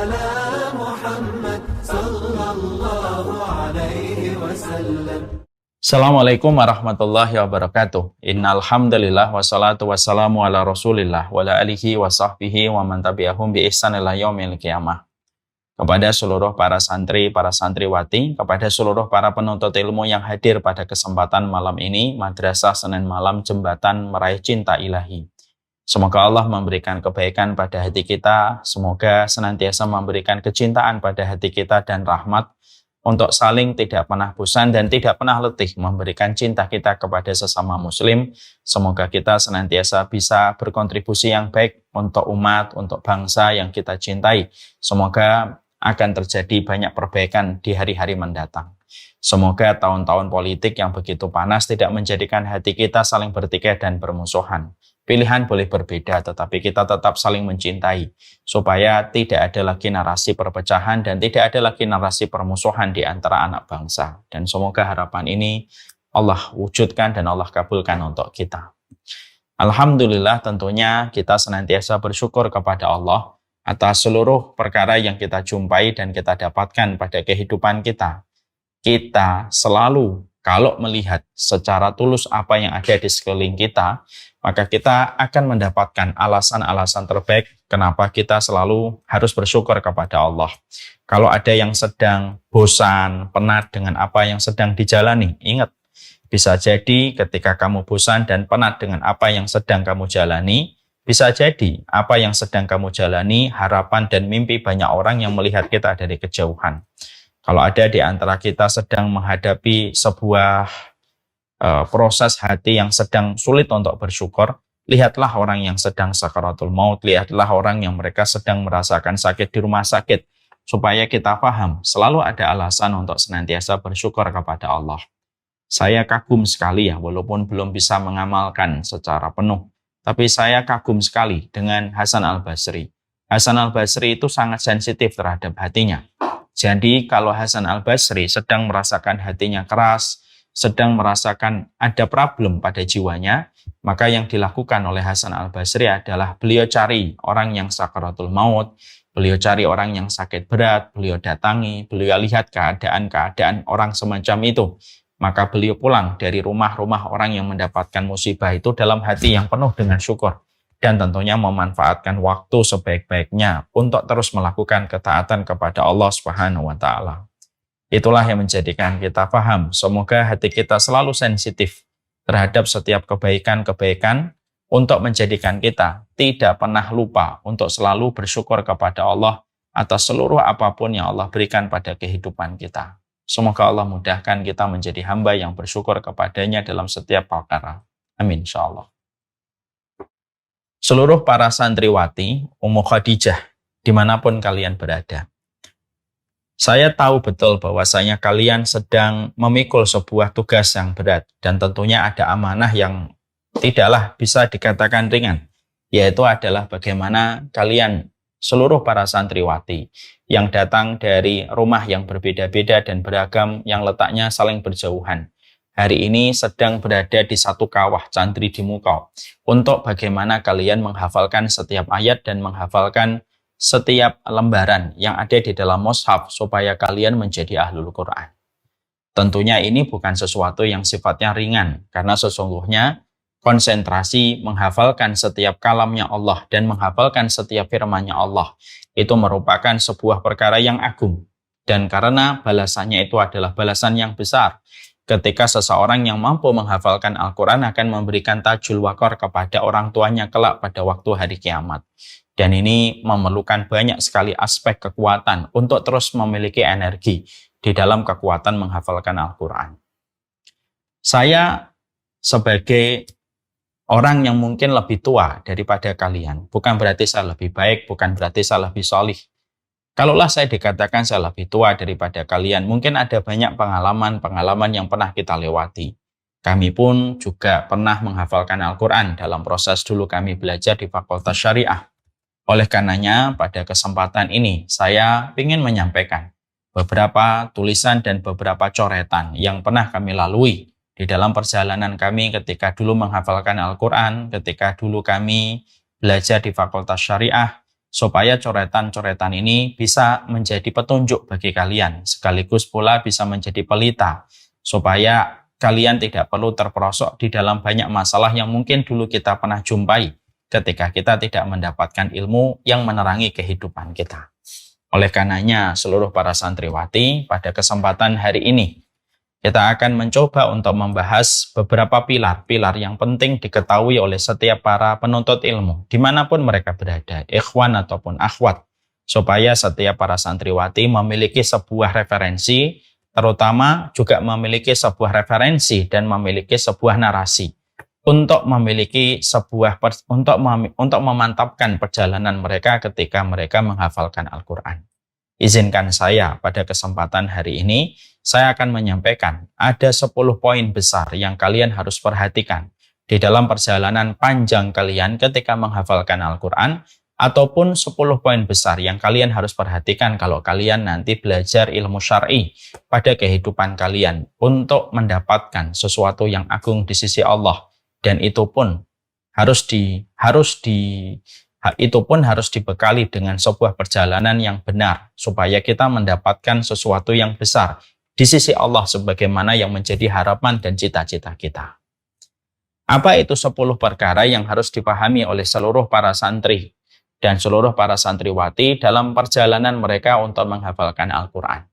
على محمد صلى الله عليه وسلم. Assalamualaikum warahmatullahi wabarakatuh. Innal hamdalillah wassalatu wassalamu ala Rasulillah wa ala alihi wa sahbihi wa man tabi'ahum bi ihsan ila yaumil qiyamah. Kepada seluruh para santri, para santriwati, kepada seluruh para penuntut ilmu yang hadir pada kesempatan malam ini, Madrasah Senin Malam Jembatan Meraih Cinta Ilahi. Semoga Allah memberikan kebaikan pada hati kita, semoga senantiasa memberikan kecintaan pada hati kita dan rahmat untuk saling tidak pernah bosan dan tidak pernah letih memberikan cinta kita kepada sesama muslim. Semoga kita senantiasa bisa berkontribusi yang baik untuk umat, untuk bangsa yang kita cintai. Semoga akan terjadi banyak perbaikan di hari-hari mendatang. Semoga tahun-tahun politik yang begitu panas tidak menjadikan hati kita saling bertikai dan bermusuhan. Pilihan boleh berbeda, tetapi kita tetap saling mencintai, supaya tidak ada lagi narasi perpecahan dan tidak ada lagi narasi permusuhan di antara anak bangsa. Dan semoga harapan ini Allah wujudkan dan Allah kabulkan untuk kita. Alhamdulillah, tentunya kita senantiasa bersyukur kepada Allah atas seluruh perkara yang kita jumpai dan kita dapatkan pada kehidupan kita. Kita selalu kalau melihat secara tulus apa yang ada di sekeliling kita, maka kita akan mendapatkan alasan-alasan terbaik kenapa kita selalu harus bersyukur kepada Allah. Kalau ada yang sedang bosan, penat dengan apa yang sedang dijalani, ingat, bisa jadi ketika kamu bosan dan penat dengan apa yang sedang kamu jalani, bisa jadi apa yang sedang kamu jalani, harapan dan mimpi banyak orang yang melihat kita dari kejauhan. Kalau ada di antara kita sedang menghadapi sebuah proses hati yang sedang sulit untuk bersyukur, lihatlah orang yang sedang sakaratul maut, lihatlah orang yang mereka sedang merasakan sakit di rumah sakit, supaya kita paham, selalu ada alasan untuk senantiasa bersyukur kepada Allah. Saya kagum sekali ya, walaupun belum bisa mengamalkan secara penuh, tapi saya kagum sekali dengan Hasan Al-Basri. Hasan Al-Basri itu sangat sensitif terhadap hatinya. Jadi kalau Hasan Al-Basri sedang merasakan hatinya keras, sedang merasakan ada problem pada jiwanya, maka yang dilakukan oleh Hasan Al-Basri adalah beliau cari orang yang sakaratul maut, beliau cari orang yang sakit berat, beliau datangi, beliau lihat keadaan-keadaan orang semacam itu. Maka beliau pulang dari rumah-rumah orang yang mendapatkan musibah itu dalam hati yang penuh dengan syukur. Dan tentunya memanfaatkan waktu sebaik-baiknya untuk terus melakukan ketaatan kepada Allah Subhanahu wa Ta'ala. Itulah yang menjadikan kita paham. Semoga hati kita selalu sensitif terhadap setiap kebaikan-kebaikan untuk menjadikan kita tidak pernah lupa untuk selalu bersyukur kepada Allah atas seluruh apapun yang Allah berikan pada kehidupan kita. Semoga Allah mudahkan kita menjadi hamba yang bersyukur kepadanya dalam setiap perkara. Amin, insyaAllah. Seluruh para santriwati, Ummu Khadijah, dimanapun kalian berada. Saya tahu betul bahwasanya kalian sedang memikul sebuah tugas yang berat dan tentunya ada amanah yang tidaklah bisa dikatakan ringan, yaitu adalah bagaimana kalian seluruh para santriwati yang datang dari rumah yang berbeda-beda dan beragam yang letaknya saling berjauhan, hari ini sedang berada di satu kawah cantri di Mukau untuk bagaimana kalian menghafalkan setiap ayat dan menghafalkan setiap lembaran yang ada di dalam mushaf supaya kalian menjadi ahlul Quran. Tentunya ini bukan sesuatu yang sifatnya ringan, karena sesungguhnya konsentrasi menghafalkan setiap kalamnya Allah dan menghafalkan setiap firman-Nya Allah itu merupakan sebuah perkara yang agung, dan karena balasannya itu adalah balasan yang besar. Ketika seseorang yang mampu menghafalkan Al-Quran akan memberikan tajul wakor kepada orang tuanya kelak pada waktu hari kiamat. Dan ini memerlukan banyak sekali aspek kekuatan untuk terus memiliki energi di dalam kekuatan menghafalkan Al-Quran. Saya sebagai orang yang mungkin lebih tua daripada kalian, bukan berarti saya lebih baik, bukan berarti saya lebih solih. Kalaulah saya dikatakan saya lebih tua daripada kalian, mungkin ada banyak pengalaman-pengalaman yang pernah kita lewati. Kami pun juga pernah menghafalkan Al-Quran dalam proses dulu kami belajar di Fakultas Syariah. Oleh karenanya, pada kesempatan ini, saya ingin menyampaikan beberapa tulisan dan beberapa coretan yang pernah kami lalui di dalam perjalanan kami ketika dulu menghafalkan Al-Quran, ketika dulu kami belajar di Fakultas Syariah, supaya coretan-coretan ini bisa menjadi petunjuk bagi kalian, sekaligus pula bisa menjadi pelita, supaya kalian tidak perlu terperosok di dalam banyak masalah yang mungkin dulu kita pernah jumpai ketika kita tidak mendapatkan ilmu yang menerangi kehidupan kita. Oleh karenanya, seluruh para santriwati, pada kesempatan hari ini, kita akan mencoba untuk membahas beberapa pilar yang penting diketahui oleh setiap para penuntut ilmu, dimanapun mereka berada, ikhwan ataupun akhwat, supaya setiap para santriwati memiliki sebuah referensi, terutama juga memiliki sebuah referensi dan memiliki sebuah narasi untuk memantapkan perjalanan mereka ketika mereka menghafalkan Al-Quran. Izinkan saya pada kesempatan hari ini, saya akan menyampaikan ada 10 poin besar yang kalian harus perhatikan di dalam perjalanan panjang kalian ketika menghafalkan Al-Quran, ataupun 10 poin besar yang kalian harus perhatikan kalau kalian nanti belajar ilmu syar'i pada kehidupan kalian untuk mendapatkan sesuatu yang agung di sisi Allah. Dan itu pun harus dibekali dengan sebuah perjalanan yang benar supaya kita mendapatkan sesuatu yang besar di sisi Allah sebagaimana yang menjadi harapan dan cita-cita kita. Apa itu 10 perkara yang harus dipahami oleh seluruh para santri dan seluruh para santriwati dalam perjalanan mereka untuk menghafalkan Al-Quran?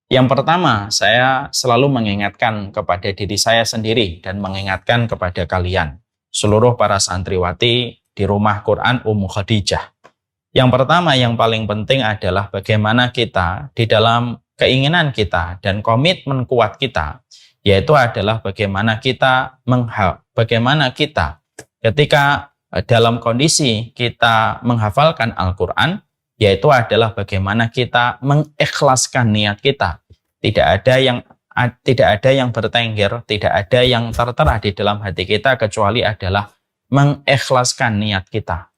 Yang pertama, saya selalu mengingatkan kepada diri saya sendiri dan mengingatkan kepada kalian, seluruh para santriwati di Rumah Quran Ummu Khadijah. Yang pertama, yang paling penting adalah bagaimana kita di dalam keinginan kita dan komitmen kuat kita, yaitu adalah bagaimana kita ketika dalam kondisi kita menghafalkan Al-Quran, yaitu adalah bagaimana kita mengikhlaskan niat kita. Tidak ada yang bertengger, tidak ada yang tertera di dalam hati kita kecuali adalah mengikhlaskan niat kita.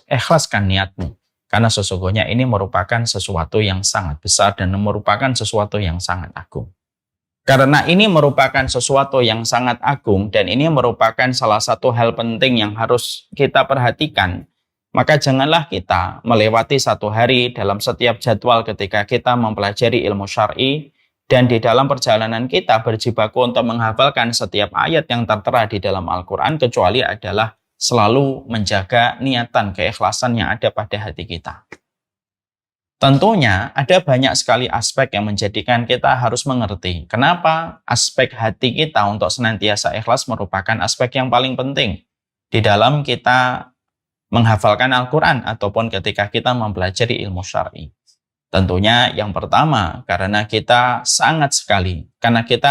Ikhlaskan niatmu, karena sesungguhnya ini merupakan sesuatu yang sangat besar dan merupakan sesuatu yang sangat agung. Karena ini merupakan sesuatu yang sangat agung dan ini merupakan salah satu hal penting yang harus kita perhatikan, maka janganlah kita melewati satu hari dalam setiap jadwal ketika kita mempelajari ilmu syar'i dan di dalam perjalanan kita berjibaku untuk menghafalkan setiap ayat yang tertera di dalam Al-Quran kecuali adalah selalu menjaga niatan keikhlasan yang ada pada hati kita. Tentunya ada banyak sekali aspek yang menjadikan kita harus mengerti kenapa aspek hati kita untuk senantiasa ikhlas merupakan aspek yang paling penting di dalam kita menghafalkan Al-Quran ataupun ketika kita mempelajari ilmu syar'i. Tentunya yang pertama karena kita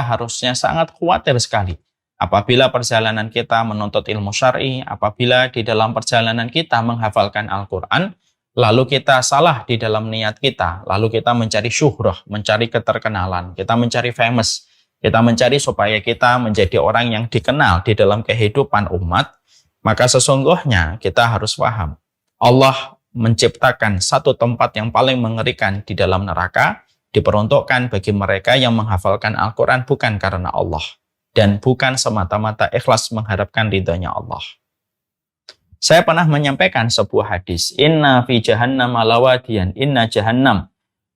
harusnya sangat khawatir sekali apabila perjalanan kita menuntut ilmu syar'i, apabila di dalam perjalanan kita menghafalkan Al-Quran, lalu kita salah di dalam niat kita, lalu kita mencari syuhrah, mencari keterkenalan, kita mencari famous, kita mencari supaya kita menjadi orang yang dikenal di dalam kehidupan umat, maka sesungguhnya kita harus paham, Allah menciptakan satu tempat yang paling mengerikan di dalam neraka, diperuntukkan bagi mereka yang menghafalkan Al-Quran bukan karena Allah, dan bukan semata-mata ikhlas mengharapkan ridhonya Allah. Saya pernah menyampaikan sebuah hadis, Inna fi jahannam lawadiyan, inna jahannam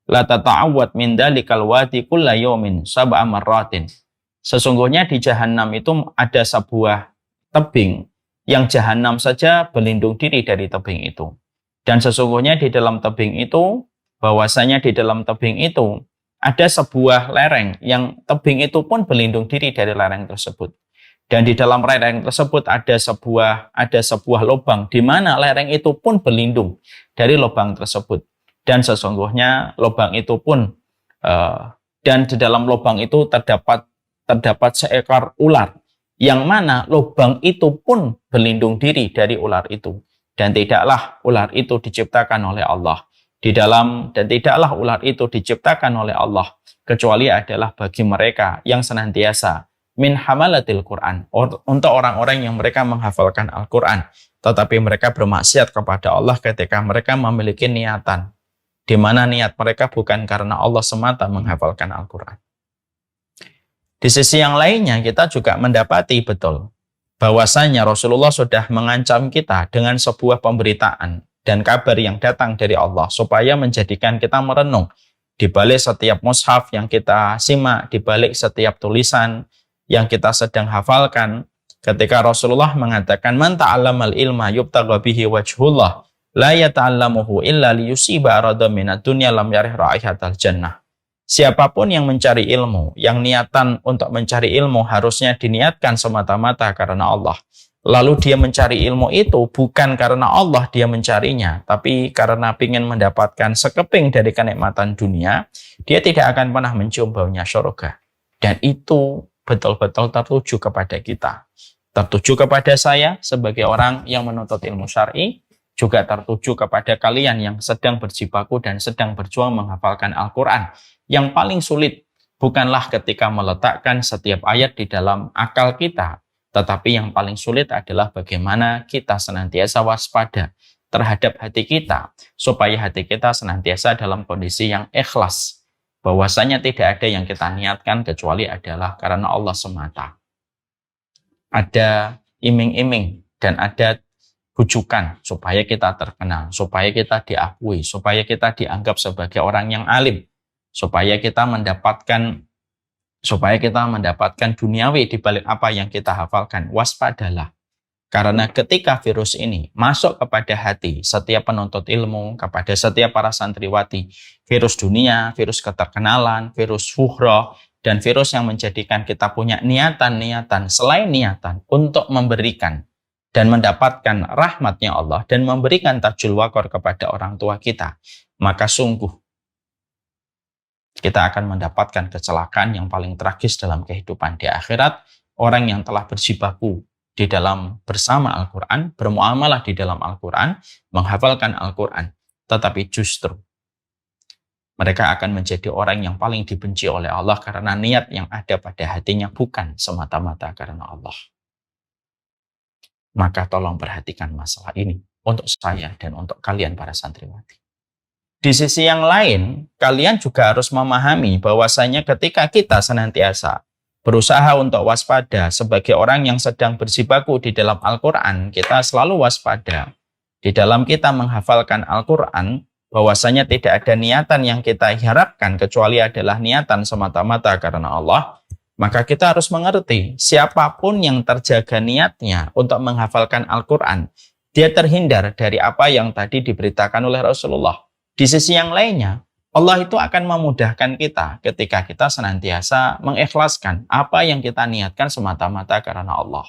la tata'awwad min dalikal wadi kulla yawmin sab'a marratin. Sesungguhnya di jahannam itu ada sebuah tebing yang jahannam saja berlindung diri dari tebing itu. Dan sesungguhnya di dalam tebing itu, bahwasanya di dalam tebing itu ada sebuah lereng yang tebing itu pun berlindung diri dari lereng tersebut. Dan di dalam lereng tersebut ada sebuah lubang di mana lereng itu pun berlindung dari lubang tersebut. Dan sesungguhnya lubang itu pun dan di dalam lubang itu terdapat seekor ular yang mana lubang itu pun berlindung diri dari ular itu. Dan tidaklah ular itu diciptakan oleh Allah. Dan tidaklah ular itu diciptakan oleh Allah kecuali adalah bagi mereka yang senantiasa min hamalatil Quran, untuk orang-orang yang mereka menghafalkan Al-Quran tetapi mereka bermaksiat kepada Allah ketika mereka memiliki niatan di mana niat mereka bukan karena Allah semata menghafalkan Al-Quran. Di sisi yang lainnya kita juga mendapati betul bahwasanya Rasulullah sudah mengancam kita dengan sebuah pemberitaan dan kabar yang datang dari Allah, supaya menjadikan kita merenung di balik setiap mushaf yang kita simak, di balik setiap tulisan yang kita sedang hafalkan. Ketika Rasulullah mengatakan, man ta'allamal ilma yubtagha bihi wajhullah la yata'allamuhu illa liyusiba aradan minad dunya lam yarih raihatal jannah. Siapapun yang mencari ilmu, yang niatan untuk mencari ilmu harusnya diniatkan semata-mata karena Allah. Lalu dia mencari ilmu itu bukan karena Allah dia mencarinya, tapi karena ingin mendapatkan sekeping dari kenikmatan dunia, dia tidak akan pernah mencium baunya surga. Dan itu betul-betul tertuju kepada kita. Tertuju kepada saya sebagai orang yang menuntut ilmu syar'i, juga tertuju kepada kalian yang sedang berjibaku dan sedang berjuang menghafalkan Al-Quran. Yang paling sulit bukanlah ketika meletakkan setiap ayat di dalam akal kita, tetapi yang paling sulit adalah bagaimana kita senantiasa waspada terhadap hati kita, supaya hati kita senantiasa dalam kondisi yang ikhlas, bahwasanya tidak ada yang kita niatkan kecuali adalah karena Allah semata. Ada iming-iming dan ada bujukan supaya kita terkenal, supaya kita diakui, supaya kita dianggap sebagai orang yang alim, supaya kita mendapatkan duniawi di balik apa yang kita hafalkan. Waspadalah, karena ketika virus ini masuk kepada hati setiap penuntut ilmu, kepada setiap para santriwati, virus dunia, virus keterkenalan, virus syuhrah, dan virus yang menjadikan kita punya niatan-niatan selain niatan untuk memberikan dan mendapatkan rahmatnya Allah dan memberikan tajul wakor kepada orang tua kita, maka sungguh kita akan mendapatkan kecelakaan yang paling tragis dalam kehidupan di akhirat. Orang yang telah berjibaku di dalam bersama Al-Quran, bermuamalah di dalam Al-Quran, menghafalkan Al-Quran, tetapi justru mereka akan menjadi orang yang paling dibenci oleh Allah karena niat yang ada pada hatinya bukan semata-mata karena Allah. Maka tolong perhatikan masalah ini untuk saya dan untuk kalian para santriwati. Di sisi yang lain, kalian juga harus memahami bahwasanya ketika kita senantiasa berusaha untuk waspada sebagai orang yang sedang berjibaku di dalam Al-Quran, kita selalu waspada di dalam kita menghafalkan Al-Quran, bahwasanya tidak ada niatan yang kita harapkan kecuali adalah niatan semata-mata karena Allah. Maka kita harus mengerti, siapapun yang terjaga niatnya untuk menghafalkan Al-Quran, dia terhindar dari apa yang tadi diberitakan oleh Rasulullah. Di sisi yang lainnya, Allah itu akan memudahkan kita ketika kita senantiasa mengikhlaskan apa yang kita niatkan semata-mata karena Allah.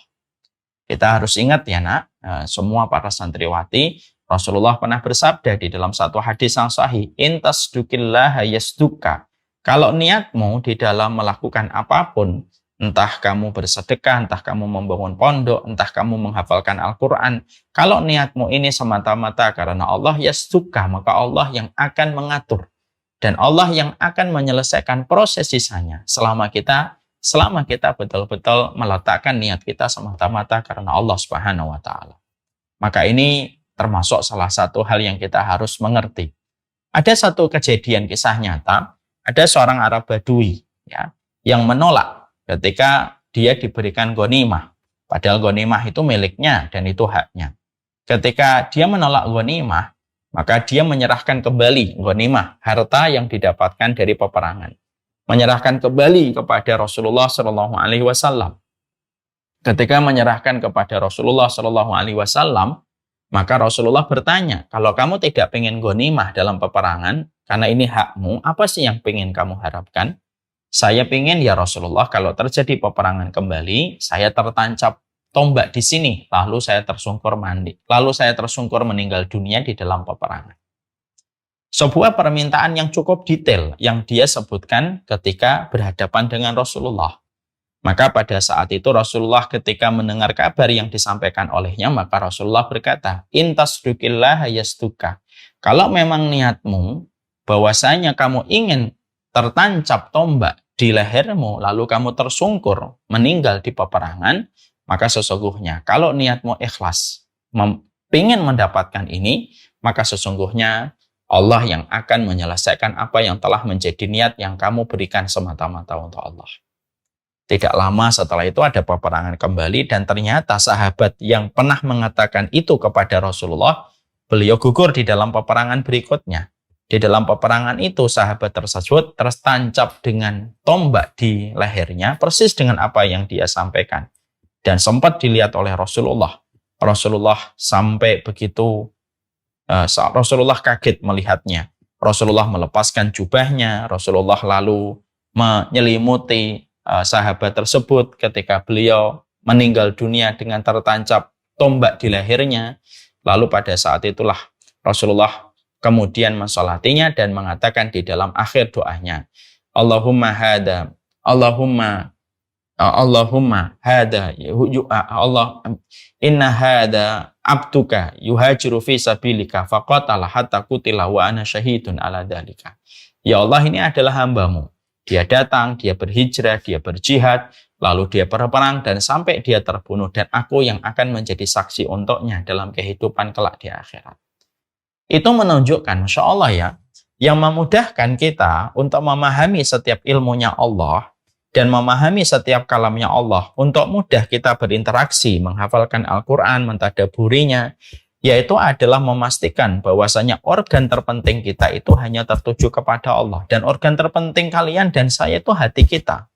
Kita harus ingat ya nak, semua para santriwati, Rasulullah pernah bersabda di dalam satu hadis yang sahih, intasdukillaha yasduka. Kalau niatmu di dalam melakukan apapun, entah kamu bersedekah, entah kamu membangun pondok, entah kamu menghafalkan Al-Quran, kalau niatmu ini semata-mata karena Allah, yasduka, maka Allah yang akan mengatur. Dan Allah yang akan menyelesaikan proses sisanya selama kita betul-betul meletakkan niat kita semata-mata karena Allah Subhanahu wa Ta'ala. Maka ini termasuk salah satu hal yang kita harus mengerti. Ada satu kejadian kisah nyata, ada seorang Arab Badui ya, yang menolak ketika dia diberikan ghanimah. Padahal ghanimah itu miliknya dan itu haknya. Ketika dia menolak ghanimah, maka dia menyerahkan kembali ghanimah, harta yang didapatkan dari peperangan. Menyerahkan kembali kepada Rasulullah SAW. Ketika menyerahkan kepada Rasulullah SAW, maka Rasulullah bertanya, kalau kamu tidak ingin ghanimah dalam peperangan, karena ini hakmu, apa sih yang ingin kamu harapkan? Saya ingin ya Rasulullah, kalau terjadi peperangan kembali, saya tertancap tombak di sini, lalu saya tersungkur mandi, lalu saya tersungkur meninggal dunia di dalam peperangan. Sebuah permintaan yang cukup detail yang dia sebutkan ketika berhadapan dengan Rasulullah. Maka pada saat itu Rasulullah ketika mendengar kabar yang disampaikan olehnya, maka Rasulullah berkata, intasdukillaha yasduka. Kalau memang niatmu bahwasanya kamu ingin tertancap tombak di lehermu, lalu kamu tersungkur meninggal di peperangan, maka sesungguhnya kalau niatmu ikhlas, ingin mendapatkan ini, maka sesungguhnya Allah yang akan menyelesaikan apa yang telah menjadi niat yang kamu berikan semata-mata untuk Allah. Tidak lama setelah itu ada peperangan kembali dan ternyata sahabat yang pernah mengatakan itu kepada Rasulullah beliau gugur di dalam peperangan berikutnya. Di dalam peperangan itu sahabat tersebut tertancap dengan tombak di lehernya, persis dengan apa yang dia sampaikan. Dan sempat dilihat oleh Rasulullah. Rasulullah sampai begitu, Rasulullah kaget melihatnya. Rasulullah melepaskan jubahnya, Rasulullah lalu menyelimuti sahabat tersebut ketika beliau meninggal dunia dengan tertancap tombak di lehernya. Lalu pada saat itulah Rasulullah kemudian mensolatinya dan mengatakan di dalam akhir doanya, Allahumma hada Allah, inna hada abduka yuhajiru fi sabilika faqatala hatta qutila wa ana syahidun ala dzalika. Ya Allah, ini adalah hambamu. Dia datang, dia berhijrah, dia berjihad, lalu dia berperang dan sampai dia terbunuh, dan aku yang akan menjadi saksi untuknya dalam kehidupan kelak di akhirat. Itu menunjukkan, Masya Allah ya, yang memudahkan kita untuk memahami setiap ilmunya Allah dan memahami setiap kalamnya Allah, untuk mudah kita berinteraksi, menghafalkan Al-Quran, mentadaburinya, yaitu adalah memastikan bahwasanya organ terpenting kita itu hanya tertuju kepada Allah. Dan organ terpenting kalian dan saya itu hati kita.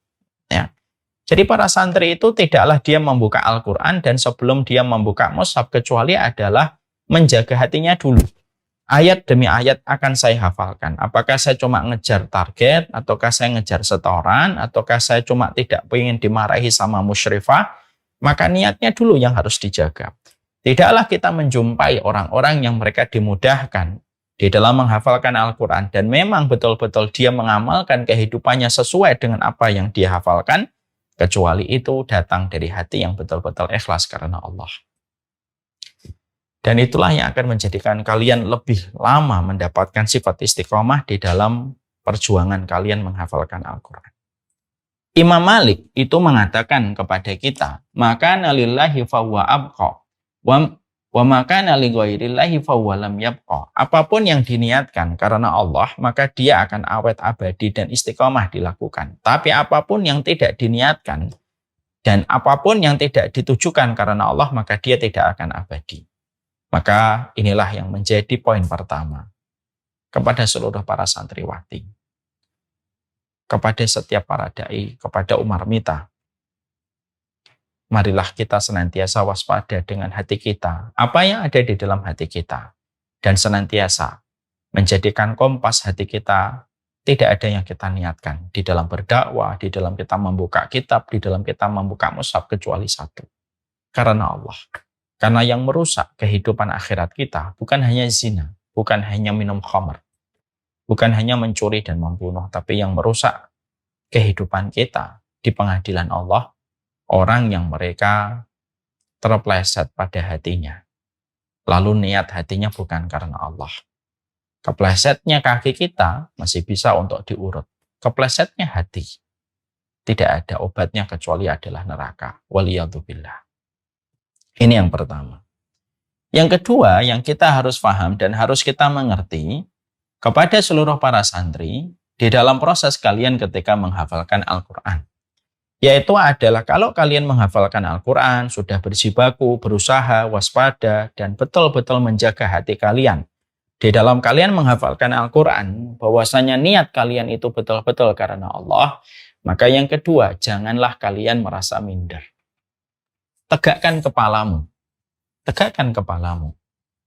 Ya. Jadi para santri itu tidaklah dia membuka Al-Quran dan sebelum dia membuka mushaf, kecuali adalah menjaga hatinya dulu. Ayat demi ayat akan saya hafalkan. Apakah saya cuma ngejar target, ataukah saya ngejar setoran, ataukah saya cuma tidak ingin dimarahi sama musyrifah, maka niatnya dulu yang harus dijaga. Tidaklah kita menjumpai orang-orang yang mereka dimudahkan di dalam menghafalkan Al-Quran, dan memang betul-betul dia mengamalkan kehidupannya sesuai dengan apa yang dia hafalkan, kecuali itu datang dari hati yang betul-betul ikhlas karena Allah. Dan itulah yang akan menjadikan kalian lebih lama mendapatkan sifat istiqomah di dalam perjuangan kalian menghafalkan Al-Quran. Imam Malik itu mengatakan kepada kita, maka nalillahi fahuwa abqa, wa maka nalighairillahi fahuwa lam yabqa. Apapun yang diniatkan karena Allah, maka dia akan awet abadi dan istiqomah dilakukan. Tapi apapun yang tidak diniatkan dan apapun yang tidak ditujukan karena Allah, maka dia tidak akan abadi. Maka inilah yang menjadi poin pertama kepada seluruh para santriwati, kepada setiap para dai, kepada Umar Mita. Marilah kita senantiasa waspada dengan hati kita, apa yang ada di dalam hati kita, dan senantiasa menjadikan kompas hati kita. Tidak ada yang kita niatkan di dalam berdakwah, di dalam kita membuka kitab, di dalam kita membuka mushaf, kecuali satu, karena Allah. Karena yang merusak kehidupan akhirat kita bukan hanya zina, bukan hanya minum khamr, bukan hanya mencuri dan membunuh, tapi yang merusak kehidupan kita di pengadilan Allah, orang yang mereka terpleset pada hatinya. Lalu niat hatinya bukan karena Allah. Keplesetnya kaki kita masih bisa untuk diurut. Keplesetnya hati. Tidak ada obatnya kecuali adalah neraka. Waliyadzubillah. Ini yang pertama. Yang kedua, yang kita harus paham dan harus kita mengerti kepada seluruh para santri di dalam proses kalian ketika menghafalkan Al-Quran. Yaitu adalah kalau kalian menghafalkan Al-Quran, sudah berjibaku, berusaha, waspada, dan betul-betul menjaga hati kalian. Di dalam kalian menghafalkan Al-Quran, bahwasanya niat kalian itu betul-betul karena Allah, maka yang kedua, janganlah kalian merasa minder. Tegakkan kepalamu. Tegakkan kepalamu.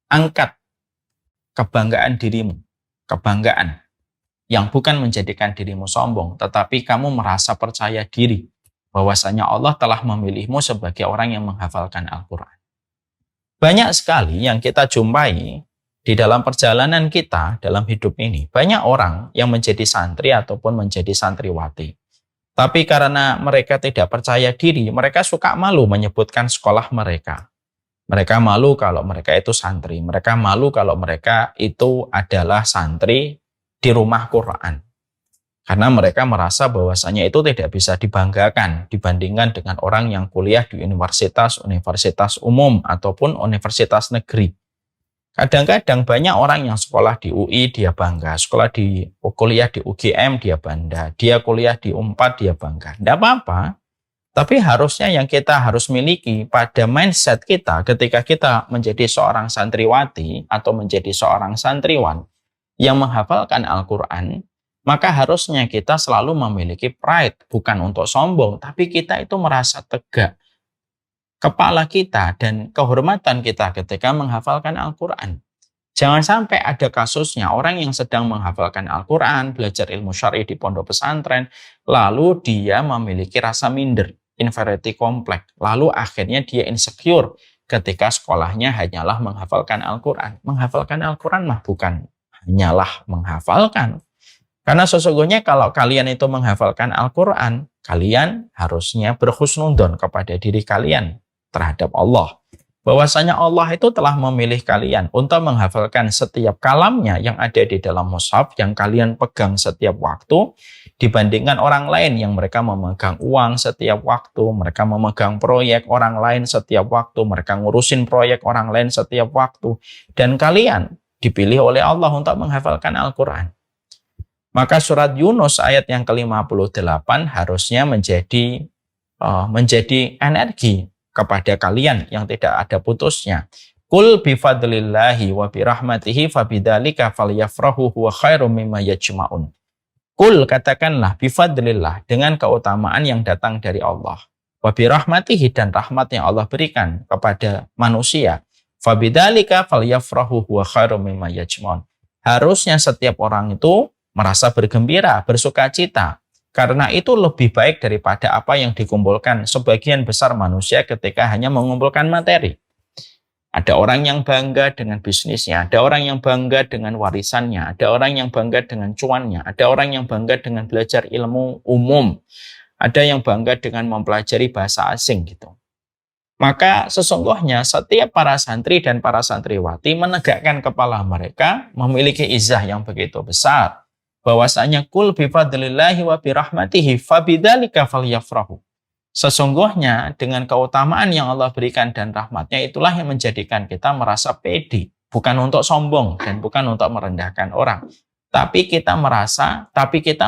Angkat kebanggaan dirimu. Kebanggaan yang bukan menjadikan dirimu sombong, tetapi kamu merasa percaya diri bahwasanya Allah telah memilihmu sebagai orang yang menghafalkan Al-Quran. Banyak sekali yang kita jumpai di dalam perjalanan kita dalam hidup ini. Banyak orang yang menjadi santri ataupun menjadi santriwati. Tapi karena mereka tidak percaya diri, mereka suka malu menyebutkan sekolah mereka. Mereka malu kalau mereka itu santri. Mereka malu kalau mereka itu adalah santri di rumah Quran. Karena mereka merasa bahwasanya itu tidak bisa dibanggakan dibandingkan dengan orang yang kuliah di universitas umum ataupun universitas negeri. Kadang-kadang banyak orang yang sekolah di UI dia bangga, kuliah di UGM dia bangga, dia kuliah di UNPAD dia bangga. Tidak apa-apa. Tapi harusnya yang kita harus miliki pada mindset kita ketika kita menjadi seorang santriwati atau menjadi seorang santriwan yang menghafalkan Al-Quran, maka harusnya kita selalu memiliki pride, bukan untuk sombong, tapi kita itu merasa tegak kepala kita dan kehormatan kita ketika menghafalkan Al-Quran. Jangan sampai ada kasusnya orang yang sedang menghafalkan Al-Quran, belajar ilmu syar'i di pondok pesantren, lalu dia memiliki rasa minder, inferiority complex, lalu akhirnya dia insecure ketika sekolahnya hanyalah menghafalkan Al-Quran. Menghafalkan Al-Quran mah bukan hanyalah menghafalkan. Karena sesungguhnya kalau kalian itu menghafalkan Al-Quran, kalian harusnya berhusnudon kepada diri kalian terhadap Allah. Bahwasanya Allah itu telah memilih kalian untuk menghafalkan setiap kalamnya yang ada di dalam mushaf yang kalian pegang setiap waktu, dibandingkan orang lain yang mereka memegang uang setiap waktu, mereka memegang proyek orang lain setiap waktu, mereka ngurusin proyek orang lain setiap waktu, dan kalian dipilih oleh Allah untuk menghafalkan Al-Quran. Maka surat Yunus ayat yang ke-58 harusnya menjadi energi kepada kalian yang tidak ada putusnya. Qul bifadlillahi wa birahmatihi fabidzalika falyafrahu huwa khairum mimma yajma'un. Qul, katakanlah, bifadlillah, dengan keutamaan yang datang dari Allah. Wa birahmatihi, dan rahmat yang Allah berikan kepada manusia. Fabidzalika falyafrahu huwa khairum mimma yajma'un. Harusnya setiap orang itu merasa bergembira, bersukacita. Karena itu lebih baik daripada apa yang dikumpulkan sebagian besar manusia ketika hanya mengumpulkan materi. Ada orang yang bangga dengan bisnisnya, ada orang yang bangga dengan warisannya, ada orang yang bangga dengan cuannya, ada orang yang bangga dengan belajar ilmu umum, ada yang bangga dengan mempelajari bahasa asing gitu. Maka sesungguhnya setiap para santri dan para santriwati menegakkan kepala mereka memiliki izah yang begitu besar. Bahwasanya kul bifadlillahi wa birahmatihi fabidzalika falyafrahu. Sesungguhnya dengan keutamaan yang Allah berikan dan rahmatnya itulah yang menjadikan kita merasa pede. Bukan untuk sombong dan bukan untuk merendahkan orang. Tapi kita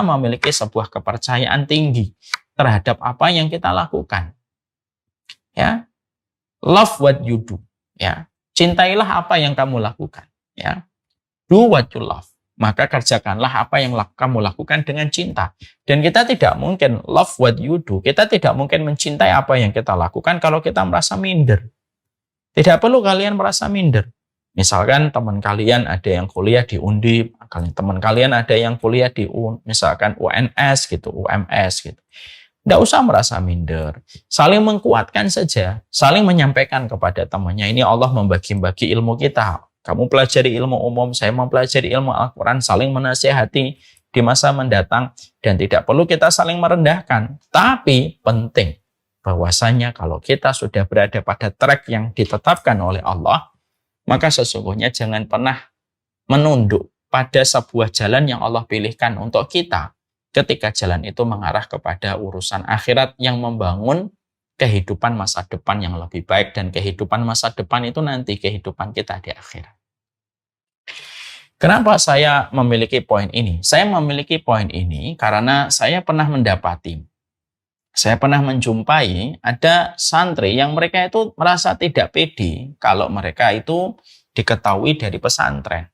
memiliki sebuah kepercayaan tinggi terhadap apa yang kita lakukan. Ya. Love what you do. Ya. Cintailah apa yang kamu lakukan. Ya. Do what you love. Maka kerjakanlah apa yang kamu lakukan dengan cinta. Dan kita tidak mungkin love what you do. Kita tidak mungkin mencintai apa yang kita lakukan kalau kita merasa minder. Tidak perlu kalian merasa minder. Misalkan teman kalian ada yang kuliah di Undip, teman kalian ada yang kuliah di misalkan UNS gitu, UMS gitu. Tidak usah merasa minder. Saling menguatkan saja, saling menyampaikan kepada temannya. Ini Allah membagi-bagi ilmu kita. Kamu pelajari ilmu umum, saya mempelajari ilmu Al-Quran, saling menasihati di masa mendatang, dan tidak perlu kita saling merendahkan. Tapi penting bahwasanya kalau kita sudah berada pada track yang ditetapkan oleh Allah, maka sesungguhnya jangan pernah menunduk pada sebuah jalan yang Allah pilihkan untuk kita ketika jalan itu mengarah kepada urusan akhirat yang membangun kehidupan masa depan yang lebih baik, dan kehidupan masa depan itu nanti kehidupan kita di akhirat. Kenapa saya memiliki poin ini? Saya memiliki poin ini karena saya pernah menjumpai ada santri yang mereka itu merasa tidak pede kalau mereka itu diketahui dari pesantren.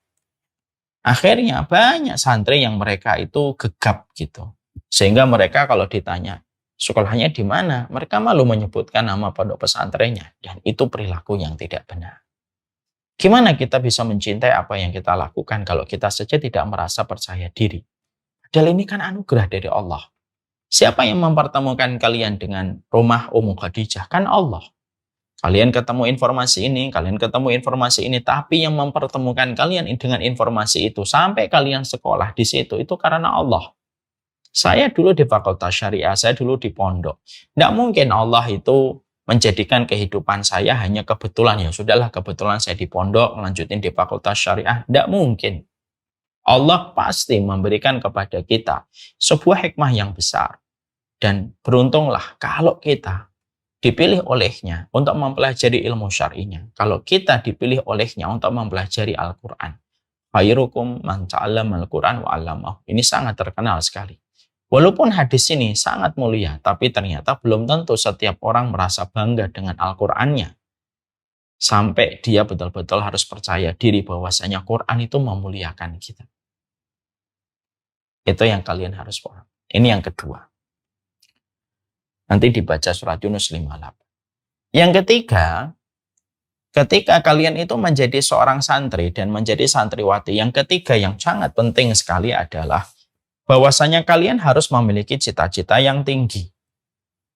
Akhirnya banyak santri yang mereka itu gegap gitu. Sehingga mereka kalau ditanya, sekolahnya di mana? Mereka malu menyebutkan nama pondok pesantrennya, dan itu perilaku yang tidak benar. Gimana kita bisa mencintai apa yang kita lakukan kalau kita saja tidak merasa percaya diri? Padahal ini kan anugerah dari Allah. Siapa yang mempertemukan kalian dengan rumah Ummu Khadijah? Kan Allah. Kalian ketemu informasi ini, tapi yang mempertemukan kalian dengan informasi itu sampai kalian sekolah di situ itu karena Allah. Saya dulu di Fakultas Syariah, saya dulu di pondok. Tidak mungkin Allah itu menjadikan kehidupan saya hanya kebetulan. Ya sudahlah, kebetulan saya di pondok, melanjutin di Fakultas Syariah. Tidak mungkin. Allah pasti memberikan kepada kita sebuah hikmah yang besar. Dan beruntunglah kalau kita dipilih olehnya untuk mempelajari ilmu syar'inya. Kalau kita dipilih olehnya untuk mempelajari Al-Quran. Khairukum man ta'allamal Quran wa 'allamahu. Ini sangat terkenal sekali. Walaupun hadis ini sangat mulia, tapi ternyata belum tentu setiap orang merasa bangga dengan Al-Qur'annya. Sampai dia betul-betul harus percaya diri bahwasanya Quran itu memuliakan kita. Itu yang kalian harus paham. Ini yang kedua. Nanti dibaca surat Yunus 58. Yang ketiga, ketika kalian itu menjadi seorang santri dan menjadi santriwati, yang ketiga yang sangat penting sekali adalah bahwasanya kalian harus memiliki cita-cita yang tinggi.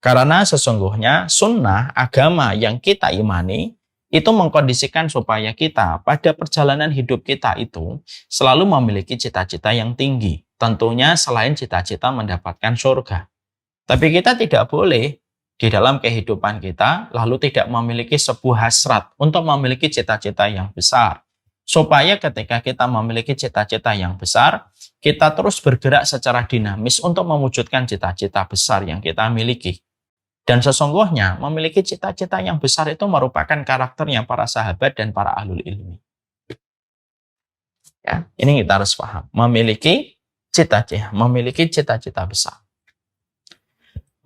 Karena sesungguhnya sunnah agama yang kita imani itu mengkondisikan supaya kita pada perjalanan hidup kita itu selalu memiliki cita-cita yang tinggi. Tentunya selain cita-cita mendapatkan surga. Tapi kita tidak boleh di dalam kehidupan kita lalu tidak memiliki sebuah hasrat untuk memiliki cita-cita yang besar. Supaya ketika kita memiliki cita-cita yang besar, kita terus bergerak secara dinamis untuk mewujudkan cita-cita besar yang kita miliki. Dan sesungguhnya memiliki cita-cita yang besar itu merupakan karakternya para sahabat dan para ahlul ilmi. Ya, ini kita harus paham. Memiliki cita-cita besar.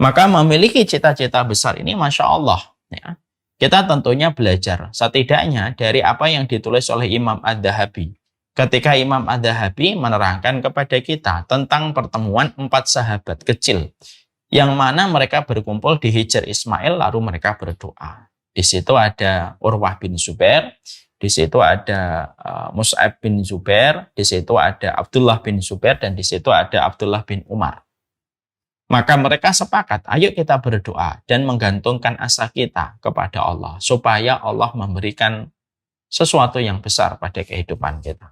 Maka memiliki cita-cita besar ini Masya Allah. Ya, kita tentunya belajar setidaknya dari apa yang ditulis oleh Imam Ad-Dahabi. Ketika Imam Ad-Dahabi menerangkan kepada kita tentang pertemuan 4 sahabat kecil yang mana mereka berkumpul di Hijr Ismail lalu mereka berdoa. Di situ ada Urwah bin Zubair, di situ ada Mus'ab bin Zubair, di situ ada Abdullah bin Zubair, dan di situ ada Abdullah bin Umar. Maka mereka sepakat, ayo kita berdoa dan menggantungkan asa kita kepada Allah supaya Allah memberikan sesuatu yang besar pada kehidupan kita.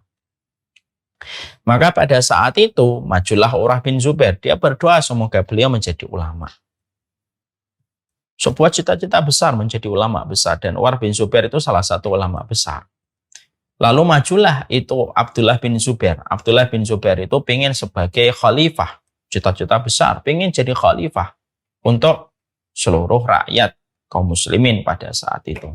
Maka pada saat itu majulah Urwah bin Zubair, dia berdoa semoga beliau menjadi ulama. Sebuah cita-cita besar menjadi ulama besar, dan Urwah bin Zubair itu salah satu ulama besar. Lalu majulah itu Abdullah bin Zubair. Abdullah bin Zubair itu ingin sebagai khalifah, cita-cita besar, ingin jadi khalifah untuk seluruh rakyat kaum muslimin pada saat itu.